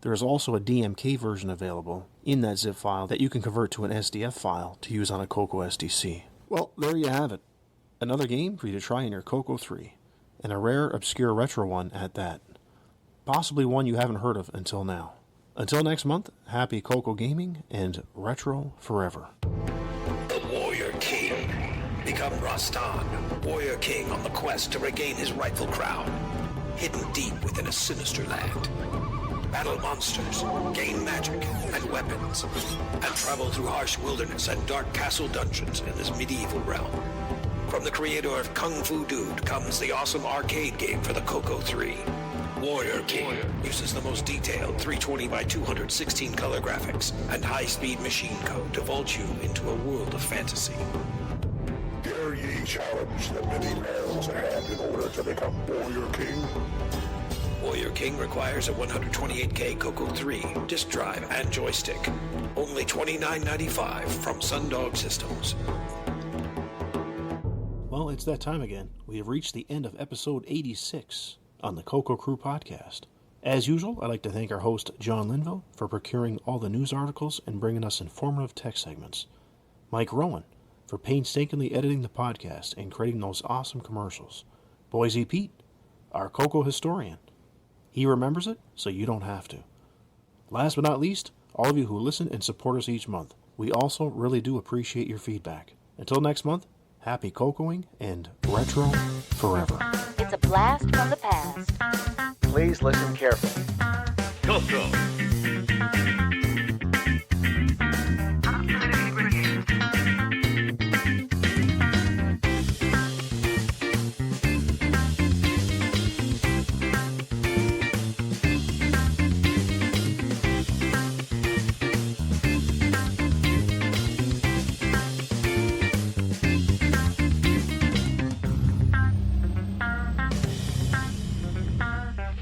There is also a DMK version available in that zip file that you can convert to an SDF file to use on a CoCo SDC. Well, there you have it. Another game for you to try in your CoCo 3, and a rare, obscure retro one at that. Possibly one you haven't heard of until now. Until next month, happy CoCo gaming and retro forever. The Warrior King. Become Rastan, Warrior King on the quest to regain his rightful crown. Hidden deep within a sinister land. Battle monsters, gain magic and weapons, and travel through harsh wilderness and dark castle dungeons in this medieval realm. From the creator of Kung Fu Dude comes the awesome arcade game for the CoCo 3. Warrior King uses the most detailed 320 by 216 color graphics and high-speed machine code to vault you into a world of fantasy. Dare ye challenge the many perils ahead in order to become Warrior King? Warrior King requires a 128K CoCo 3 disk drive and joystick. Only $29.95 from Sundog Systems. Well, it's that time again. We have reached the end of episode 86 on the CoCo Crew Podcast. As usual, I'd like to thank our host, John Linville, for procuring all the news articles and bringing us informative tech segments. Mike Rowan, for painstakingly editing the podcast and creating those awesome commercials. Boise Pete, our CoCo historian. He remembers it, so you don't have to. Last but not least, all of you who listen and support us each month. We also really do appreciate your feedback. Until next month, happy cocoing and retro forever. It's a blast from the past. Please listen carefully. CoCo.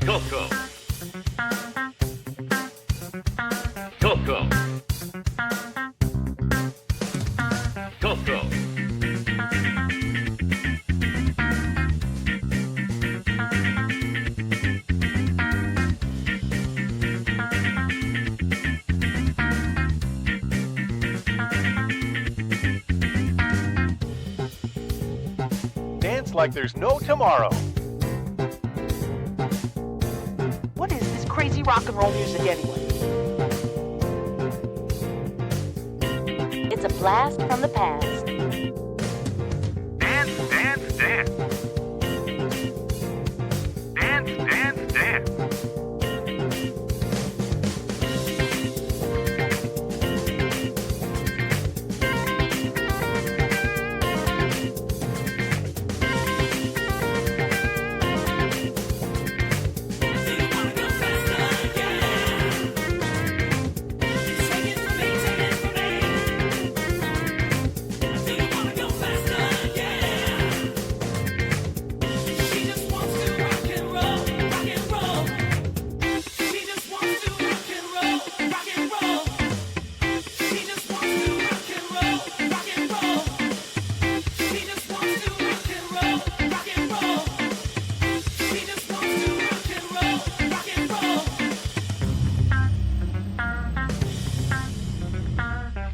CoCo. CoCo. CoCo. Dance like there's no tomorrow. What is this crazy rock and roll music anyway? It's a blast from the past. Dance, dance, dance. Dance, dance, dance.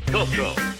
CoCo.